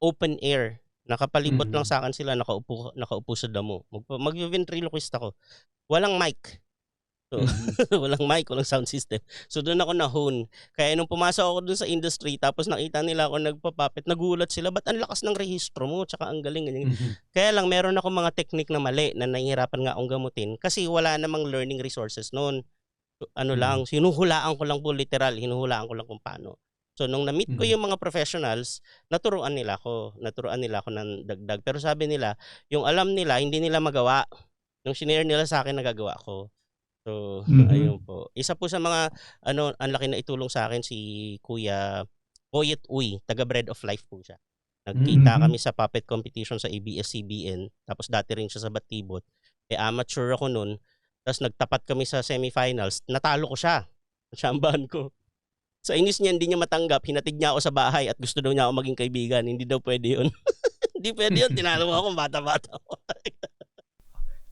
open air, nakapalibot lang sa akin sila, nakaupo sa damo. Mag-ventriloquist ako. Walang mic. So, walang mic, walang sound system. So doon ako na-hone. Kaya nung pumasok ako doon sa industry, tapos nakita nila ako nagpa-puppet, nagulat sila, ba't ang lakas ng rehistro mo? Tsaka ang galing. Kaya lang, meron ako mga technique na mali na nahihirapan nga akong gamutin kasi wala namang learning resources noon. Hinuhulaan ko lang po literal, hinuhulaan ko lang kung paano. So nung na-meet ko Mhm. yung mga professionals, naturuan nila ako ng dagdag. Pero sabi nila, yung alam nila hindi nila magawa, yung shinare nila sa akin nagagawa ko. So, Mhm. ayun po. Isa po sa mga ano, ang laki na itulong sa akin si Kuya Boyet Uy, taga Bread of Life po siya. Nagkita Mhm. kami sa puppet competition sa ABS-CBN, tapos dati rin siya sa Batibot. Eh, amateur ako nun, tapos nagtapat kami sa semifinals, natalo ko siya. Tsambahan ko. Sa inis niya, hindi niya matanggap, hinatid niya ako sa bahay at gusto daw niya ako maging kaibigan. Hindi daw pwede yun. Hindi pwede yun, tinalo mo ako, bata-bata ako.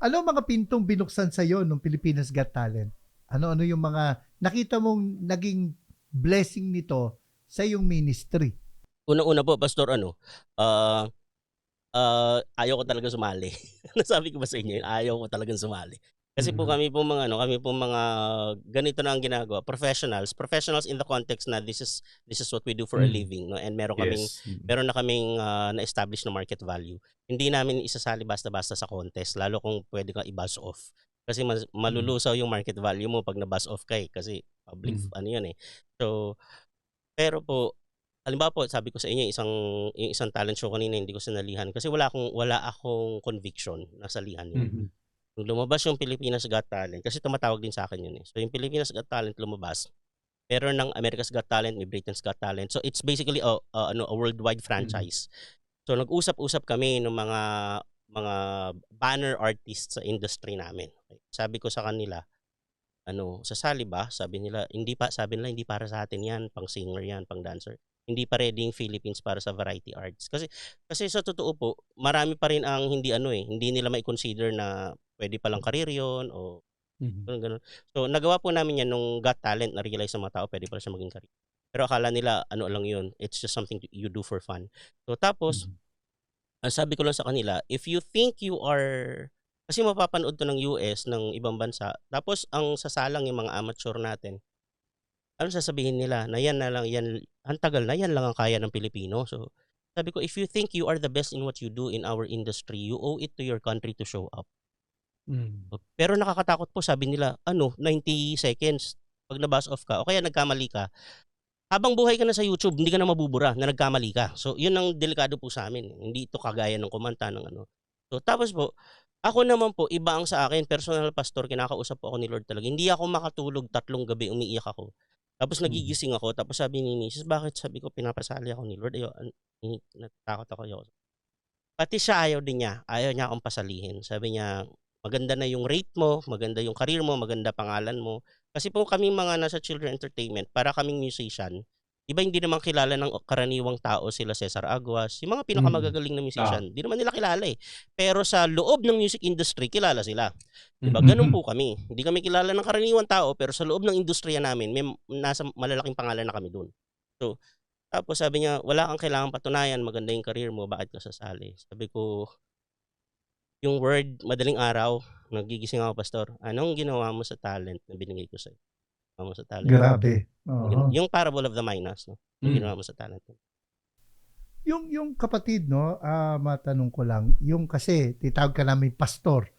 Ano ang mga pintong binuksan sa'yo nung Pilipinas Got Talent? Ano-ano yung mga nakita mong naging blessing nito sa iyong ministry? Unang-una po, Pastor, ah, ayaw ko talaga sumali. Nasabi ko ba sa inyo yun, ayaw ko talagang sumali. Kasi po Mhm. kami po mga ganito na ang ginagawa, professionals in the context na this is what we do for a Mhm. living, no? And Yes. meron na kaming na-establish na market value. Hindi namin isasali basta-basta sa contest, lalo kung pwede kang i-buzz off. Kasi Mhm. malulusaw yung market value mo pag na-buzz off ka kasi public Mhm. ano yun eh. So, pero po, halimbawa po sabi ko sa inyo yung isang talent show kanina hindi ko sinalihan kasi wala akong conviction na salihan yun. Mhm. Nung lumabas yung Pilipinas Got Talent kasi tumatawag din sa akin yun, eh. So yung Pilipinas Got Talent lumabas, meron ng America's Got Talent, may Britain's Got Talent. So it's basically a worldwide Mhm. franchise. So nag-usap-usap kami ng mga banner artists sa industry namin. Sabi ko sa kanila, "Sasali ba?" Sabi nila, "Hindi para sa atin 'yan, pang singer 'yan, pang dancer. Hindi pa ready yung Philippines para sa variety arts." Kasi sa totoo po, marami pa rin ang hindi nila mai-consider na puwede palang career 'yun o Mhm. gano'n. So, nagawa po namin 'yan nung Got Talent, na-realize ng mga tao puwede pala siya maging career. Pero akala nila ano lang 'yun, it's just something you do for fun. So, tapos Mhm. ang sabi ko lang sa kanila, if you think you are kasi mapapanood 'to ng US, ng ibang bansa, tapos ang sasalang yung mga amateur natin, anong sasabihin nila na yan na lang, yan ang tagal na, yan lang ang kaya ng Pilipino. So, sabi ko, if you think you are the best in what you do in our industry, you owe it to your country to show up. Mhm. Pero nakakatakot po, sabi nila, 90 seconds, 'pag na-buzz off ka o kaya nagkamali ka, habang buhay ka na sa YouTube, hindi ka na mabubura na nagkamali ka. So, 'yun ang delikado po sa'min, eh. Hindi ito kagaya ng kumanta ng ano. So, tapos po, ako naman po iba ang sa akin, personal pastor, kinakausap po ako ni Lord talaga. Hindi ako makatulog 3 gabi, umiiyak ako. Tapos Mhm. nagigising ako, tapos sabi ni misis, "Bakit?" Sabi ko, "Pinapasali ako ni Lord, natatakot ako, ayoko." Pati siya ayaw niya akong pasalihin. Sabi niya, "Maganda na yung rate mo, maganda yung career mo, maganda pangalan mo." Kasi po kaming mga nasa children entertainment, para kaming musician, 'di ba hindi naman kilala ng karaniwang tao sila Cesar Aguas, yung mga Mhm. pinakamagagaling na Ah. musician, 'di naman nila kilala, eh. Pero sa loob ng music industry kilala sila, 'di ba? Mhm. Gano'n Mhm. po kami. Hindi kami kilala ng karaniwang tao, pero sa loob ng industriya namin nasa malalaking pangalan na kami do'n. So, tapos sabi niya, "Wala kang kailangang patunayan, maganda yung career mo, bakit ka sasali?" Sabi ko, "Yung word, madaling araw, nagigising ako, pastor, anong ginawa mo sa talent na binigay ko sa'yo? Ginawa mo sa talent mo?" Grabe. Oo. Yung Parable of the Minas, 'no? Anong Mhm. ginawa mo sa talent mo? Yung kapatid 'no, matanong ko lang, yung kasi tinatawag ka naming pastor,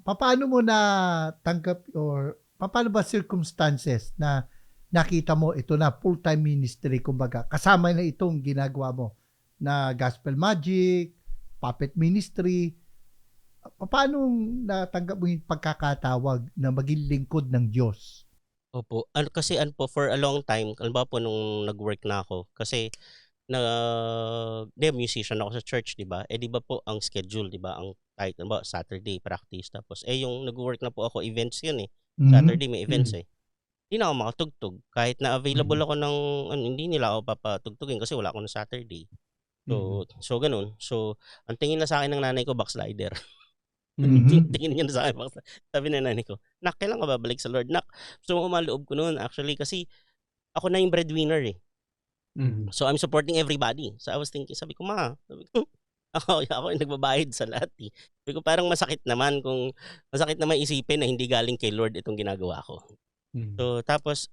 papaano mo natanggap or papaano ba circumstances na nakita mo ito na full-time ministry kumbaga, kasama na itong ginagawa mo na gospel magic, puppet ministry, papaano natanggap mo yung pagkakatawag na maging lingkod ng Diyos? Opo, for a long time, halimbawa po nung nag-work na ako, kasi 'di musician ako sa church, 'di ba? Eh, 'di ba po ang schedule, 'di ba, ang kahit halimbawa Saturday practice, tapos, yung nagwo-work na po ako, events 'yun, eh. Mhm. Saturday may events, Mhm. eh. Hindi na ako makatugtog kahit na available Mhm. ako ng hindi nila ako papatugtugin kasi wala ako ng Saturday. Mhm. So gano'n. So, ang tingin na sa'kin ng nanay ko, backslider. Mhm. Tingin niya na sa'kin sabi ng nanay ko, "Nak, kailan ka babalik sa Lord?" "Nak, sumama ang loob ko no'n actually kasi ako na yung breadwinner, eh. Mhm. So, I'm supporting everybody." So, I was thinking, sabi ko, "Ma," sabi ko, ako yung nagbabayad sa lahat, eh." Sabi ko, masakit naman isipin na hindi galing kay Lord itong ginagawa ko." Mhm. So, tapos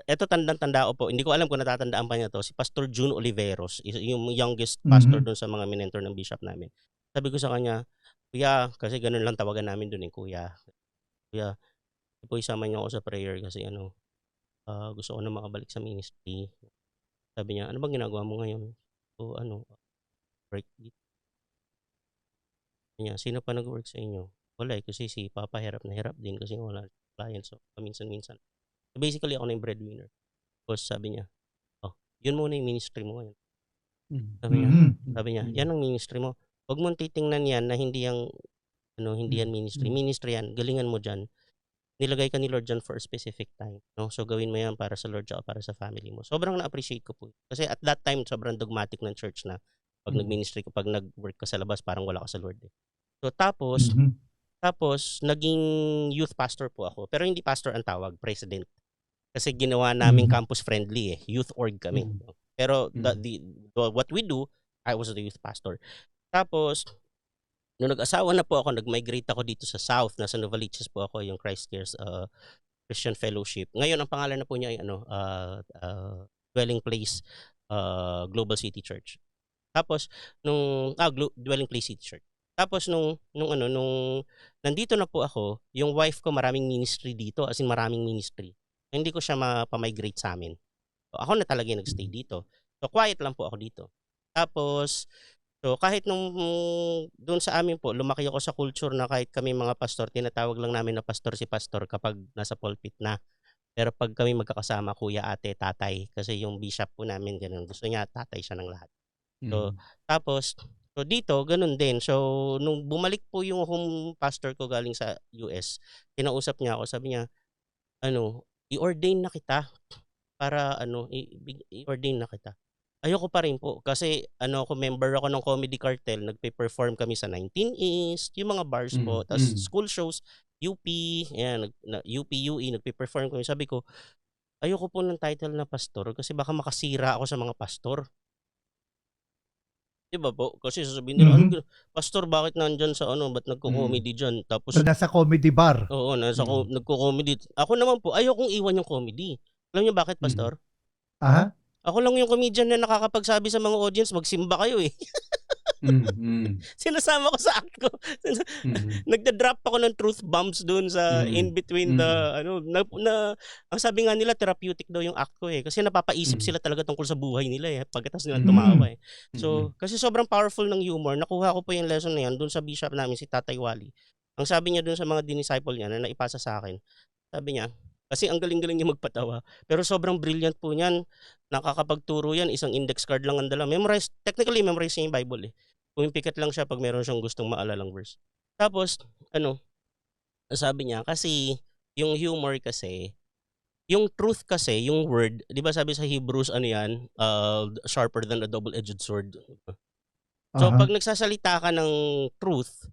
eto, tandang-tanda ko po, hindi ko alam kung natatandaan pa niya 'to, si Pastor June Oliveros, yung youngest pastor Mhm. dun sa mga minentor ng bishop namin. Sabi ko sa kanya, "Kuya," kasi gano'n lang tawagan namin dun, eh, "Kuya, kuya, po isama niyo ako sa prayer kasi gusto ko na makabalik sa ministry." Sabi niya, "Ano bang ginagawa mo ngayon?" So ano, "Work dito." Sabi niya, "Sino pa nag-work sa inyo?" "Wala, eh, kasi si papa hirap na hirap din kasi wala client, so paminsan-minsan." So basically ako na yung breadwinner. Tapos sabi niya, "Oh, yun muna yung ministry mo ngayon." Mm. Sabi niya Mhm. sabi niya, "Yan ang ministry mo. 'Wag mong titingnan yan na hindi yang ano, hindi yan ministry. Ministry yan, galingan mo diyan. Nilagay ka ni Lord diyan for a specific time, 'no? So gawin mo yan para sa Lord tsaka para sa family mo." Sobrang na-appreciate ko po. Kasi at that time sobrang dogmatic ng church na 'pag Mm. nag-ministry ka, 'pag nag-work ka sa labas parang wala ka sa Lord, eh. So tapos Mhm. tapos naging youth pastor po ako, pero hindi pastor ang tawag, president. Kasi ginawa naming Mhm. campus friendly, eh, youth org kami. Mm. Pero Mm. what we do, I was the youth pastor. Tapos nung nag-asawa na po ako, nag-migrate ako dito sa South, nasa Novaliches po ako, yung Christ Cares Christian Fellowship. Ngayon ang pangalan na po niya ay ano, Dwelling Place Global City Church. Tapos Dwelling Place City Church. Tapos nung nandito na po ako, yung wife ko maraming ministry dito, as in maraming ministry. Hindi ko siya mapa-migrate sa amin. So, ako na talaga yung nag-stay dito. So quiet lang po ako dito. Tapos so kahit nung doon sa amin po, lumaki ako sa culture na kahit kami mga pastor, tinatawag lang namin na pastor si pastor kapag nasa pulpit na. Pero pag kami magkakasama, kuya, ate, tatay, kasi yung bishop po namin ganun, gusto niya tatay siya ng lahat. So, Mm. tapos so dito ganun din. So nung bumalik po yung home pastor ko galing sa US, kinausap niya ako, sabi niya, ano, "I-ordain na kita para ano, i-ordain na kita." Ayoko pa rin po kasi ano ako, member ako ng Comedy Cartel, nagpe-perform kami sa 19 East, yung mga bars Mm. po, tas Mm. school shows, UP, ayan, UP, UE, nagpe-perform kami. Sabi ko, ayoko po ng title na pastor kasi baka makasira ako sa mga pastor. 'Di ba po? Kasi sasabihin nila, Mhm. "Pastor bakit nandiyan sa ano, ba't nagko-comedy diyan?" Tapos Nasa comedy bar. oo, Mm. nagko-comedy. Ako naman po, ayokong iwan yung comedy. Alam niyo bakit, Mm. pastor? Aha. Ako lang yung comedian na nakakapagsabi sa mga audience, "Magsimba kayo, eh." Mm. Mm. Sinasama ko sa act ko. Mm. Nagda-drop ako ng truth bombs doon sa in Mm. between Mm. the ano ang sabi nga nila therapeutic daw yung act ko, eh, kasi napapaisip Mm. sila talaga tungkol sa buhay nila, eh, pagkatapos nilang Mm. tumawa, eh. Mm. So, kasi sobrang powerful ng humor, nakuha ko po yung lesson na yan doon sa bishop namin, si Tatay Wally. Ang sabi niya doon sa mga dinisciple niya na naipasa sa akin, sabi niya, kasi ang galing-galing niya magpatawa, pero sobrang brilliant po niyan, nakakapagturo yan, isang index card lang ang dala. Technically memorize niya yung Bible, eh. Pumipikit lang siya 'pag meron siyang gustong maalalang verse. Tapos ano, sabi niya kasi yung humor kasi, yung truth kasi, yung word, 'di ba sabi sa Hebrews ano 'yan, sharper than a double-edged sword. So Aha. 'pag nagsasalita ka ng truth,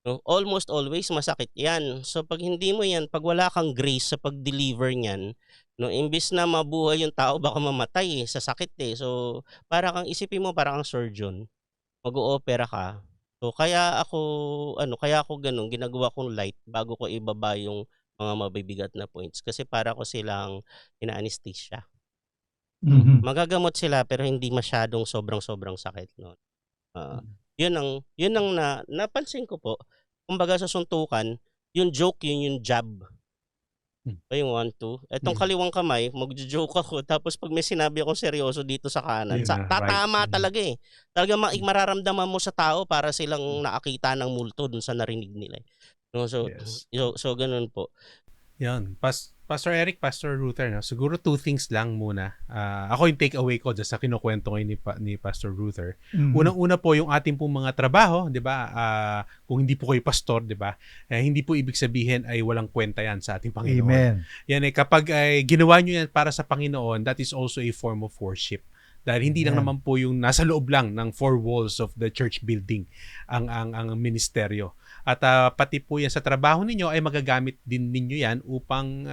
'no, almost always masakit 'yan. So 'pag hindi mo 'yan, 'pag wala kang grace sa pag-deliver niyan, 'no, imbes na mabuhay yung tao baka mamatay, eh, sa sakit, eh. So para kang isipin mo para kang surgeon. Mag-o-opera ka. So kaya ako gano'n, ginagawa kong light bago ko ibaba yung mga mabibigat na points kasi para ko silang ina-anesthesia. Mhm. Magagamot sila pero hindi masyadong sobrang-sobrang sakit 'no. Oo. Mm. Yun ang napansin ko po. Kumbaga sa suntukan, yung joke yun yung jab. Hmm. O yung 1, 2. Etong Mm. kaliwang kamay, magjo-joke ako tapos 'pag may sinabi akong seryoso dito sa kanan, Yun na, right. tatama Mm. talaga, eh. Talagang Mm. mararamdaman mo sa tao para silang nakakita ng multo dun sa narinig nila, eh. No, so Yes. so ganun po. Yan. Pastor Eric, Pastor Ruther, no? Siguro 2 things lang muna. Ako yung take away ko dyan sa kinukwento ngayon ni Pastor Ruther. Mhm. Unang-una po yung ating pong mga trabaho, 'di ba? Kung hindi po kayo pastor, 'di ba? Hindi po ibig sabihin ay walang kwenta 'yan sa ating Panginoon. Amen. Yan kapag ay ginawa niyo yan para sa Panginoon, that is also a form of worship. Dahil hindi lang Amen. naman po yung nasa loob lang ng 4 walls of the church building ang ministeryo. At pati po yan sa trabaho ninyo ay magagamit din ninyo yan upang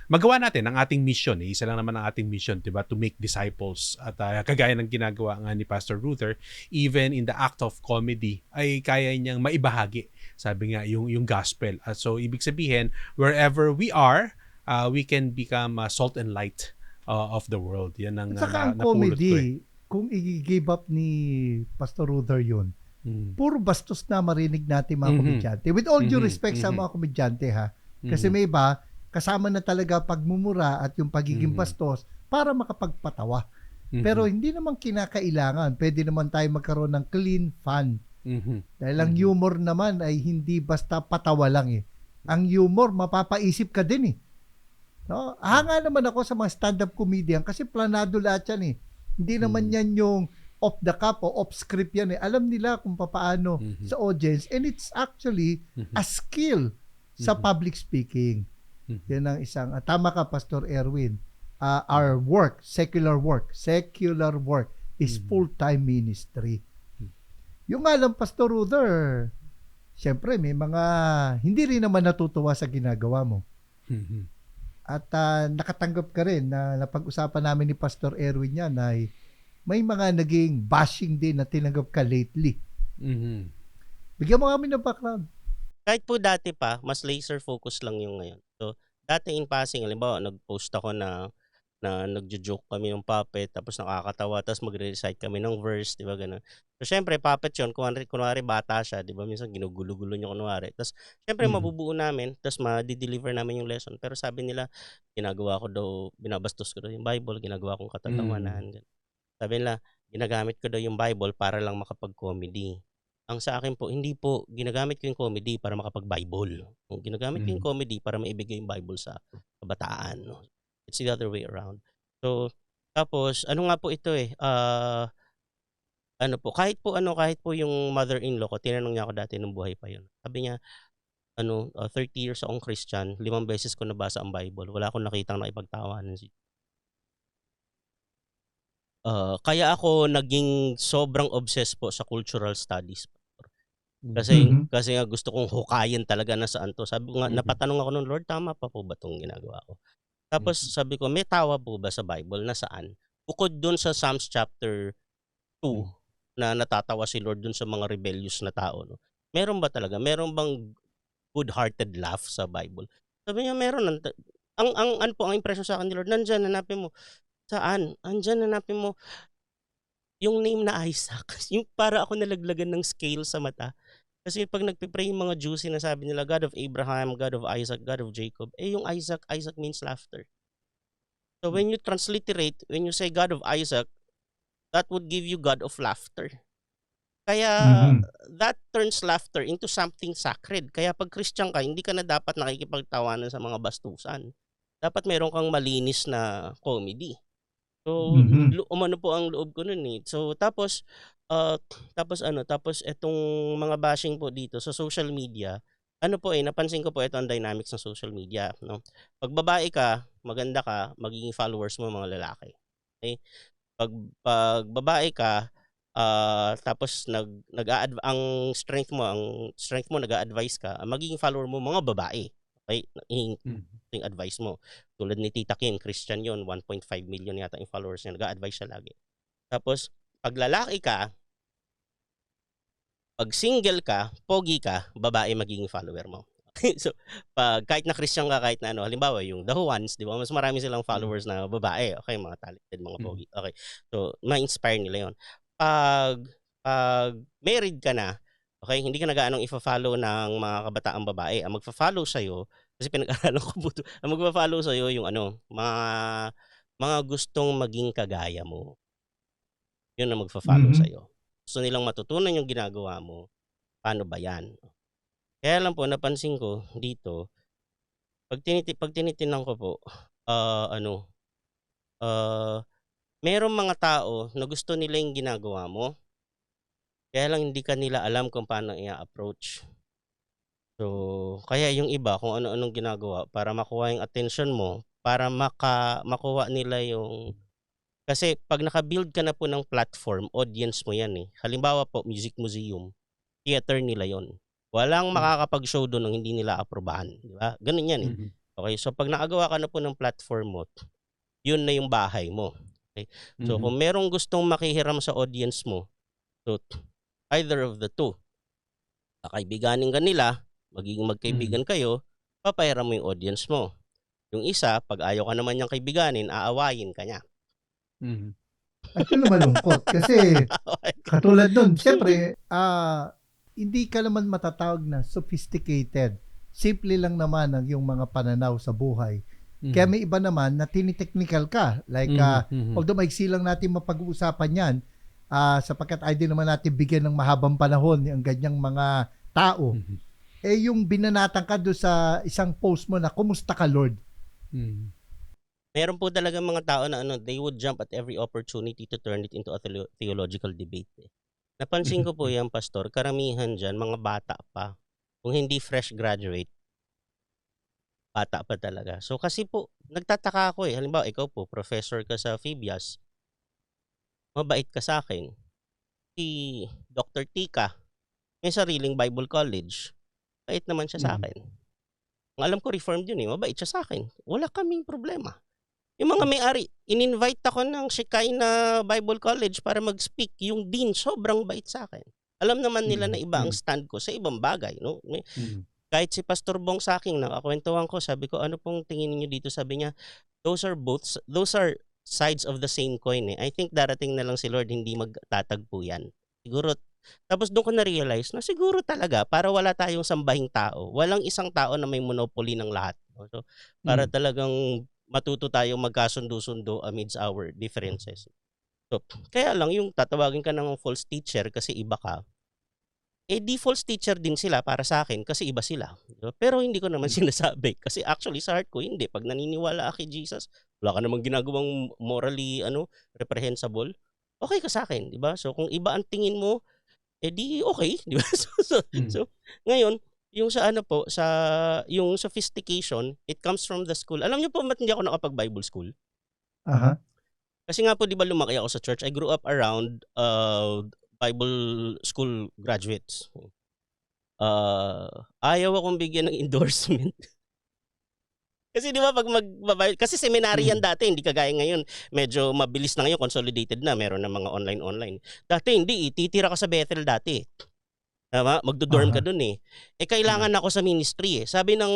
magawa natin ang ating mission. Isa lang naman ang ating mission, 'di ba? To make disciples. At kagaya ng ginagawa nga ni Pastor Ruther, even in the act of comedy ay kaya niyang maibahagi. Sabi nga yung gospel. So ibig sabihin, wherever we are, we can become salt and light of the world. Yan ang At saka ang napulot ko, eh. comedy, kung i-give up ni Pastor Ruther yun, Mm. puro bastos na marinig natin mga Mhm. komedyante. With all due Mhm. respect sa Mhm. mga komedyante ha. Kasi Mhm. may iba, kasama na talaga pagmumura at yung pagiging Mhm. bastos para makapagpatawa. Pero hindi naman kinakailangan. Pwede naman tayo magkaroon ng clean fun. Dahil ang humor naman ay hindi basta patawa lang eh. Ang humor, mapapaisip ka din eh. No? Hanga naman ako sa mga stand-up comedian kasi planado lahat yan eh. Hindi naman yan yung off the cuff o off script yan eh. Alam nila kung paano sa audience, and it's actually a skill sa public speaking. Yan ang isang, tama ka Pastor Erwin, our work, secular work is full-time ministry. Yung nga lang Pastor Ruther, syempre may mga hindi rin naman natutuwa sa ginagawa mo. At nakatanggap ka rin na napag-usapan namin ni Pastor Erwin yan ay may mga naging bashing din na tinanggap ka lately. Bigyan mo kami ng background. Kahit po dati pa, mas laser focus lang yung ngayon. So, dati in passing, halimbawa, nag-post ako na nagjo-joke kami ng puppet, tapos nakakatawa, tapos magre-recite kami ng verse, di ba, gano'n. So, syempre, puppet yun, kunwari bata siya, di ba, minsan ginugulo-gulo niyo kunwari. Tapos, syempre, mabubuo namin, tapos ma-deliver namin yung lesson. Pero sabi nila, ginagawa ko daw, binabastos ko daw yung Bible, ginagawa kong katatawanan. Sabi nila, ginagamit ko daw yung Bible para lang makapag-comedy. Ang sa akin po, hindi po, ginagamit ko yung comedy para makapag-Bible. Ginagamit ko yung comedy para maibigay yung Bible sa kabataan. No? It's the other way around. So, tapos, ano nga po ito eh, kahit po yung mother-in-law ko, tinanong niya ako dati nung buhay pa yun. Sabi niya, 30 years akong Christian, 5 beses ko nabasa ang Bible, wala akong nakitang nakipagtawanan. Kaya ako naging sobrang obsessed po sa cultural studies. Kasi nga gusto kong hukayin talaga na saan to. Sabi ko nga, napatanong ako nung Lord, tama pa po ba itong ginagawa ko? Tapos sabi ko, may tawa po ba sa Bible na saan? Bukod dun sa Psalms chapter 2 na natatawa si Lord dun sa mga rebellious na tao. No? Meron ba talaga? Meron bang good-hearted laugh sa Bible? Sabi niya, meron. Ang impression sa akin ni Lord, nandyan, hanapin mo. Saan? Andyan, hanapin mo. Yung name na Isaac. Yung para ako nalaglagan ng scale sa mata. Kasi pag nagpipray yung mga Jews, sinasabi nila, God of Abraham, God of Isaac, God of Jacob. Yung Isaac means laughter. So when you transliterate, when you say God of Isaac, that would give you God of laughter. Kaya that turns laughter into something sacred. Kaya pag Christian ka, hindi ka na dapat nakikipagtawanan sa mga bastusan. Dapat meron kang malinis na comedy. So, umano po ang loob ko nun eh. So, tapos etong mga bashing po dito sa social media, napansin ko po ito ang dynamics ng social media. No? Pag babae ka, maganda ka, magiging followers mo mga lalaki. Okay? Pag babae ka, tapos ang strength mo nag-a-advise ka, magiging follower mo mga babae. Okay? Yung advice mo. Tulad ni Tita Kim, Christian yon, 1.5 million yata yung followers niya. Nag-a-advise siya lagi. Tapos, pag lalaki ka, pag single ka, pogi ka, babae magiging follower mo. So, kahit na Christian ka, kahit na halimbawa yung The Ones, di ba? Mas marami silang followers na babae. Okay, mga talented, mga pogi. Okay. So, ma-inspire nila yon. Pag married ka na, okay, hindi ka na gaanong ifa-follow ng mga kabataang babae. Ang magfa-follow sa'yo, kasi pinag-aralan ko po ito, ang magfa-follow sa'yo yung mga gustong maging kagaya mo. Yun ang magfa-follow sa'yo. Gusto nilang matutunan yung ginagawa mo. Paano ba yan? Kaya lang po, napansin ko dito, pag tinitingnan ko po, merong mga tao na gusto nila yung ginagawa mo, kaya lang hindi ka nila alam kung paano i-approach. So, kaya yung iba, kung ano-anong ginagawa para makuha yung attention mo, para makuha nila yung... Kasi pag naka-build ka na po ng platform, audience mo yan eh. Halimbawa po, music museum, theater nila yon. Walang makakapag-show doon ng hindi nila aprobahan. Di ba? Ganun yan eh. Okay, so pag nakagawa ka na po ng platform mo, yun na yung bahay mo. Okay? So kung merong gustong makihiram sa audience mo, so either of the two, kakaibiganin ka nila, magiging magkaibigan kayo, papahiram mo yung audience mo. Yung isa, pag ayaw ka naman niyang kaibiganin, aawayin ka niya. At yun naman malungkot. Kasi katulad nun, siyempre, hindi ka naman matatawag na sophisticated. Simple lang naman ang yung mga pananaw sa buhay. Kaya may iba naman na tinitechnical ka. Like, although maiksi lang natin mapag-uusapan yan, sapagkat ay din naman natin bigyan ng mahabang panahon ang ganyang mga tao. Eh yung binanatan ka doon sa isang post mo na, kumusta ka Lord? Meron po talaga mga tao na they would jump at every opportunity to turn it into a theological debate. Napansin ko po yan, Pastor, karamihan dyan, mga bata pa. Kung hindi fresh graduate, bata pa talaga. So kasi po, nagtataka ako halimbawa, ikaw po, professor ka sa Phoebias, mabait ka sa akin. Si Dr. Tika, may sariling Bible College, bait naman siya sa akin. Ang alam ko, reformed yun mabait siya sa akin. Wala kaming problema. Yung mga may-ari, in-invite ako ng Shekinah Bible College para mag-speak. Yung dean, sobrang bait sa akin. Alam naman nila na iba ang stand ko sa ibang bagay. No? Kahit si Pastor Bong sa akin, nakakwentuhan ko, sabi ko, ano pong tingin niyo dito? Sabi niya, those are sides of the same coin. I think darating na lang si Lord, hindi magtatagpo yan. Siguro, tapos doon ko na-realize na siguro talaga, para wala tayong sambahing tao, walang isang tao na may monopoly ng lahat. So, para talagang matuto tayong magkasundo-sundo amidst our differences. So, kaya lang yung tatawagin ka ng false teacher kasi iba ka, di false teacher din sila para sa akin kasi iba sila. Pero hindi ko naman sinasabi kasi actually sa heart ko hindi. Pag naniniwala ka kay Jesus, wala ka namang ginagawang morally reprehensible, okay ka sa akin, di ba? So kung iba ang tingin mo, di okay, di ba? So ngayon, yung sa yung sophistication, it comes from the school. Alam niyo po ba't hindi ako nakapag-Bible school? Kasi nga po, di ba lumaki ako sa church? I grew up around Bible school graduates. Ayaw akong bigyan ng endorsement. Kasi di ba kasi seminary yan dati, hindi kagaya ngayon. Medyo mabilis na ngayon, consolidated na, meron na mga online. Dati hindi, titira ka sa Bethel dati. Tama? Magdo-dorm ka dun kailangan ako sa ministry Sabi ng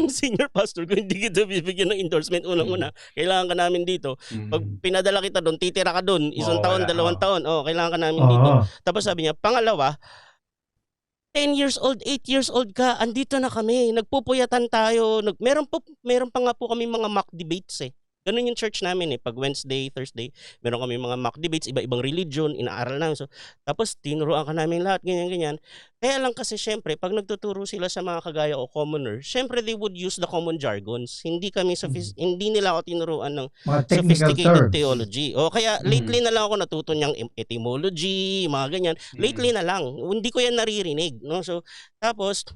senior pastor ko, hindi kita bibigyan ng endorsement unang-una. Kailangan ka namin dito. Pag pinadala kita doon, titira ka doon. Isang taon, 2 taon. Kailangan ka namin dito. Tapos sabi niya, pangalawa, 10 years old, 8 years old ka, andito na kami. Nagpupuyatan tayo. Meron pa nga po kami mga mock debates Ganun yung church namin Pag Wednesday, Thursday, meron kami mga mock debates, iba-ibang religion, inaaral namin. So, tapos tinuruan ka namin lahat, ganyan-ganyan. Kaya lang kasi syempre, pag nagtuturo sila sa mga kagaya o commoner, syempre they would use the common jargons. Hindi nila ako tinuruan ng sophisticated theology. Kaya lately na lang ako natuto niyang etymology, mga ganyan. Lately na lang. Hindi ko yan naririnig. No? So, tapos,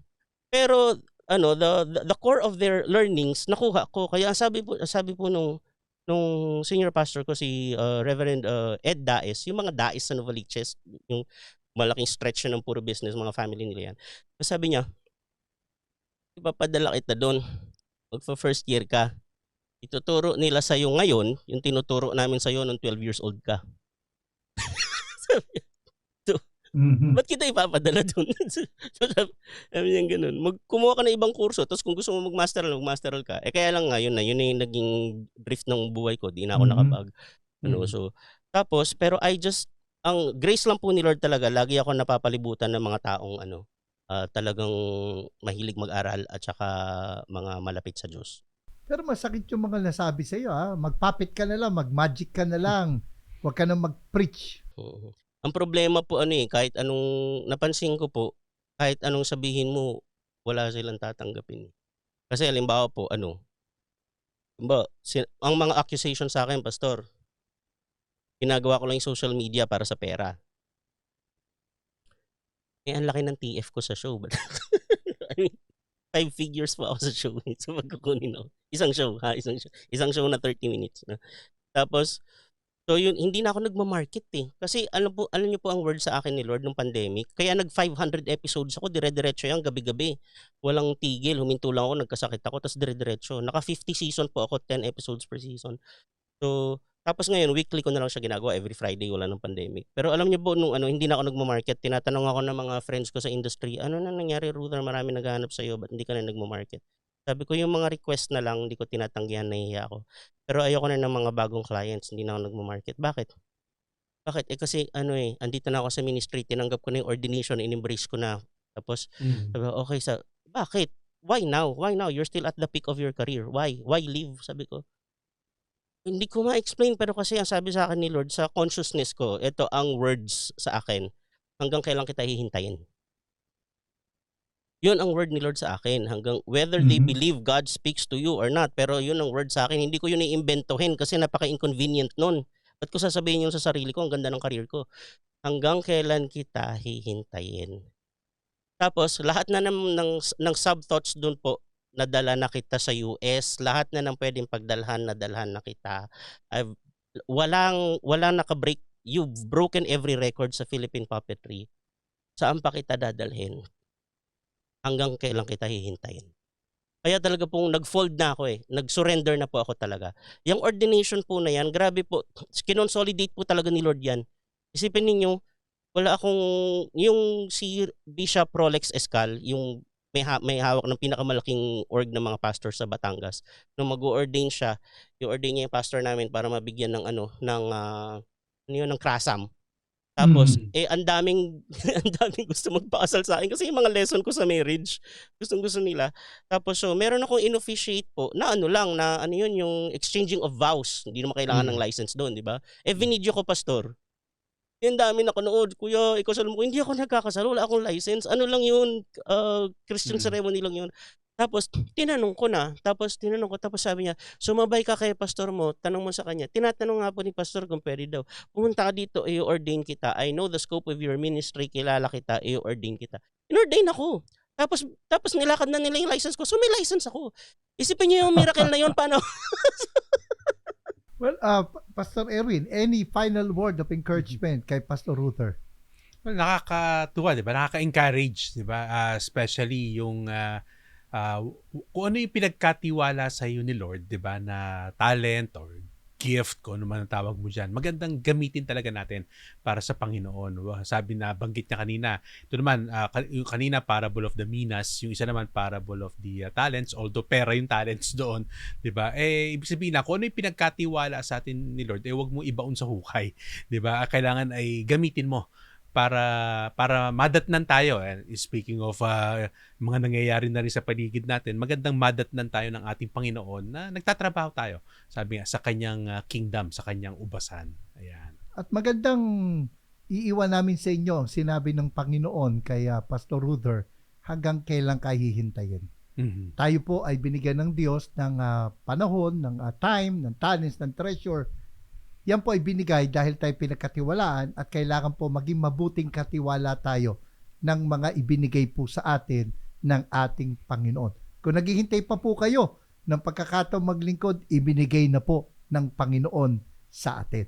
pero the core of their learnings nakuha ko. Kaya sabi po nung senior pastor ko si Reverend Ed Daes, yung mga Daes sa Novaliches, yung malaking stretch ng puro business, mga family nila yan. Sabi niya, ipapadala kita doon. Magpa-first year ka. Ituturo nila sa iyo ngayon, yung tinuturo namin sa iyo nung 12 years old ka. Sabi niya, ba't kita ipapadala doon? Sabi niya ganun. Kumuha ka ng ibang kurso, tapos kung gusto mo mag-masteral ka. Kaya lang ngayon na, yun na yung naging drift ng buhay ko. Di na ako nakapag. So, tapos, pero ang grace lang po ni Lord talaga, lagi ako napapalibutan ng mga taong talagang mahilig mag-aral at saka mga malapit sa Diyos. Pero masakit yung mga nasabi sa iyo Magpapit ka na lang, mag-magic ka na lang. Huwag ka na mag-preach. Ang problema po kahit anong napansin ko po, kahit anong sabihin mo, wala silang tatanggapin. Kasi halimbawa po, ang mga accusation sa akin, pastor, ginagawa ko lang yung social media para sa pera. Ang laki ng TF ko sa show. I mean, 5 figures pa ako sa show. So magkukunin ako. Isang show na 30 minutes. Tapos, so yun, hindi na ako nagma-market Kasi alam niyo po ang word sa akin ni Lord nung pandemic. Kaya nag 500 episodes ako, dire-diretso yan, gabi-gabi. Walang tigil, huminto lang ako, nagkasakit ako, tapos dire-diretso. Naka 50 season po ako, 10 episodes per season. So, tapos ngayon, weekly ko na lang siya ginagawa, every Friday, wala ng pandemic. Pero alam niyo po, nung hindi na ako nagma-market, tinatanong ako ng mga friends ko sa industry, ano na nangyari, Ruther, marami naghahanap sa'yo, ba't hindi ka na nagma-market? Sabi ko, yung mga request na lang, hindi ko tinatanggihan, nahihiya ako. Pero ayoko na ng mga bagong clients, hindi na ako nagma-market. Bakit? Kasi andito na ako sa ministry, tinanggap ko na yung ordination, in-embrace ko na. Tapos, sabi ko, okay, bakit? why now? Why now? You're still at the peak of your career. Why? Why leave? Sabi ko. Hindi ko ma-explain pero kasi ang sabi sa akin ni Lord sa consciousness ko, ito ang words sa akin. Hanggang kailan kita hihintayin? Yun ang word ni Lord sa akin. Hanggang whether they believe God speaks to you or not. Pero yun ang word sa akin. Hindi ko yun i-imbentohin kasi napaka-inconvenient nun. Ba't ko sasabihin yun sa sarili ko? Ang ganda ng career ko. Hanggang kailan kita hihintayin? Tapos lahat na ng sub-thoughts dun po, nadala na kita sa US. Lahat na ng pwedeng pagdalhan, nadalhan na kita. Walang nakabreak. You've broken every record sa Philippine puppetry. Saan pa kita dadalhin? Hanggang kailan kita hihintayin. Kaya talaga pong nag-fold na ako Nag-surrender na po ako talaga. Yung ordination po na yan, grabe po. Kinonsolidate po talaga ni Lord yan. Isipin ninyo, wala akong, yung si Bishop Rolex Escal, yung may hawak ng pinakamalaking org ng mga pastor sa Batangas. Nung mag-ordain siya, i-ordain niya yung pastor namin para mabigyan ng ng krasam. Tapos, ang daming gusto magpakasal sa akin kasi yung mga lesson ko sa marriage, gustong-gusto nila. Tapos, so, meron akong in-officiate po na yun, yung exchanging of vows. Hindi naman kailangan ng license doon, di ba? Vinidyo ko, pastor. Yung dami nakanood, kuya, ikaw salam ko, hindi ako nagkakasal, wala akong license. Ano lang yun, Christian ceremony lang yun. Tapos, tinanong ko, tapos sabi niya, sumabay ka kay pastor mo, tanong mo sa kanya. Tinatanong nga po ni pastor kung pwede daw. Pumunta ka dito, i-ordain kita. I know the scope of your ministry, kilala kita, i-ordain kita. In-ordain ako. Tapos nilakad na nila yung license ko, so may license ako. Isipin niyo yung miracle na yun, paano? Well, Pastor Erwin, any final word of encouragement kay Pastor Ruther? Well, nakakatuwa, di ba? Nakaka-encourage, di ba? Especially yung kung ano yung pinagkatiwala sa iyo ni Lord, 'di ba, na talent or gift, kung ano man ang tawag mo diyan. Magandang gamitin talaga natin para sa Panginoon. Sabi na banggit niya kanina. Ito naman yung kanina parable of the minas, yung isa naman parable of the talents, although pera yung talents doon, 'di ba? Ibig sabihin na kung ano yung pinagkatiwala sa atin ni Lord, wag mo ibaon sa hukay, 'di ba? Kailangan ay gamitin mo para madatnan tayo. Speaking of mga nangyayari na rin sa paligid natin, magandang madatnan tayo ng ating Panginoon na nagtatrabaho tayo, sabi nga, sa kanyang kingdom, sa kanyang ubasan. Ayan. At magandang iiwan namin sa inyo ang sinabi ng Panginoon kay Pastor Ruther, hanggang kailan kayo hihintayin. Tayo po ay binigyan ng Diyos ng panahon, ng time, ng talents, ng treasure. Yan po ay binigay dahil tayo pinagkatiwalaan at kailangan po maging mabuting katiwala tayo ng mga ibinigay po sa atin ng ating Panginoon. Kung naghihintay pa po kayo ng pagkakataong maglingkod, ibinigay na po ng Panginoon sa atin.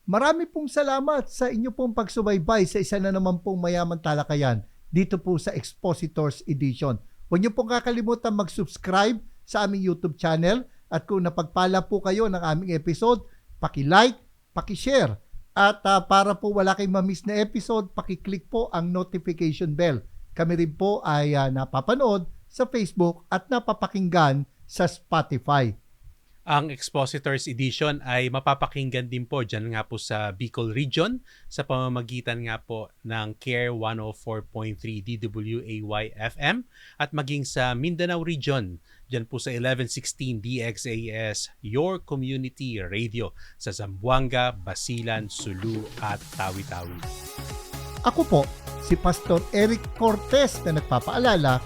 Marami pong salamat sa inyo pong pagsubaybay sa isa na naman pong mayamang talakayan dito po sa Expositors Edition. Huwag niyo pong kakalimutan mag-subscribe sa aming YouTube channel at kung napagpala po kayo ng aming episode, paki-like, paki-share. At para po wala kayong ma-miss na episode, paki-click po ang notification bell. Kami rin po ay napapanood sa Facebook at napapakinggan sa Spotify. Ang Expositors Edition ay mapapakinggan din po dyan nga po sa Bicol Region sa pamamagitan nga po ng CARE 104.3 DWAY FM at maging sa Mindanao Region dyan po sa 1116 DXAS Your Community Radio sa Zamboanga, Basilan, Sulu at Tawi-Tawi. Ako po, si Pastor Eric Cortez na nagpapaalala,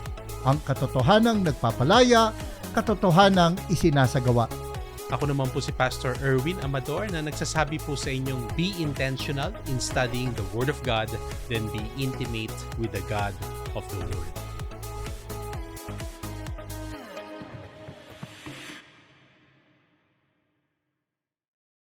ang katotohanang nagpapalaya, katotohanang isinasagawa. Ako naman po si Pastor Erwin Amador na nagsasabi po sa inyong be intentional in studying the Word of God, then be intimate with the God of the Word.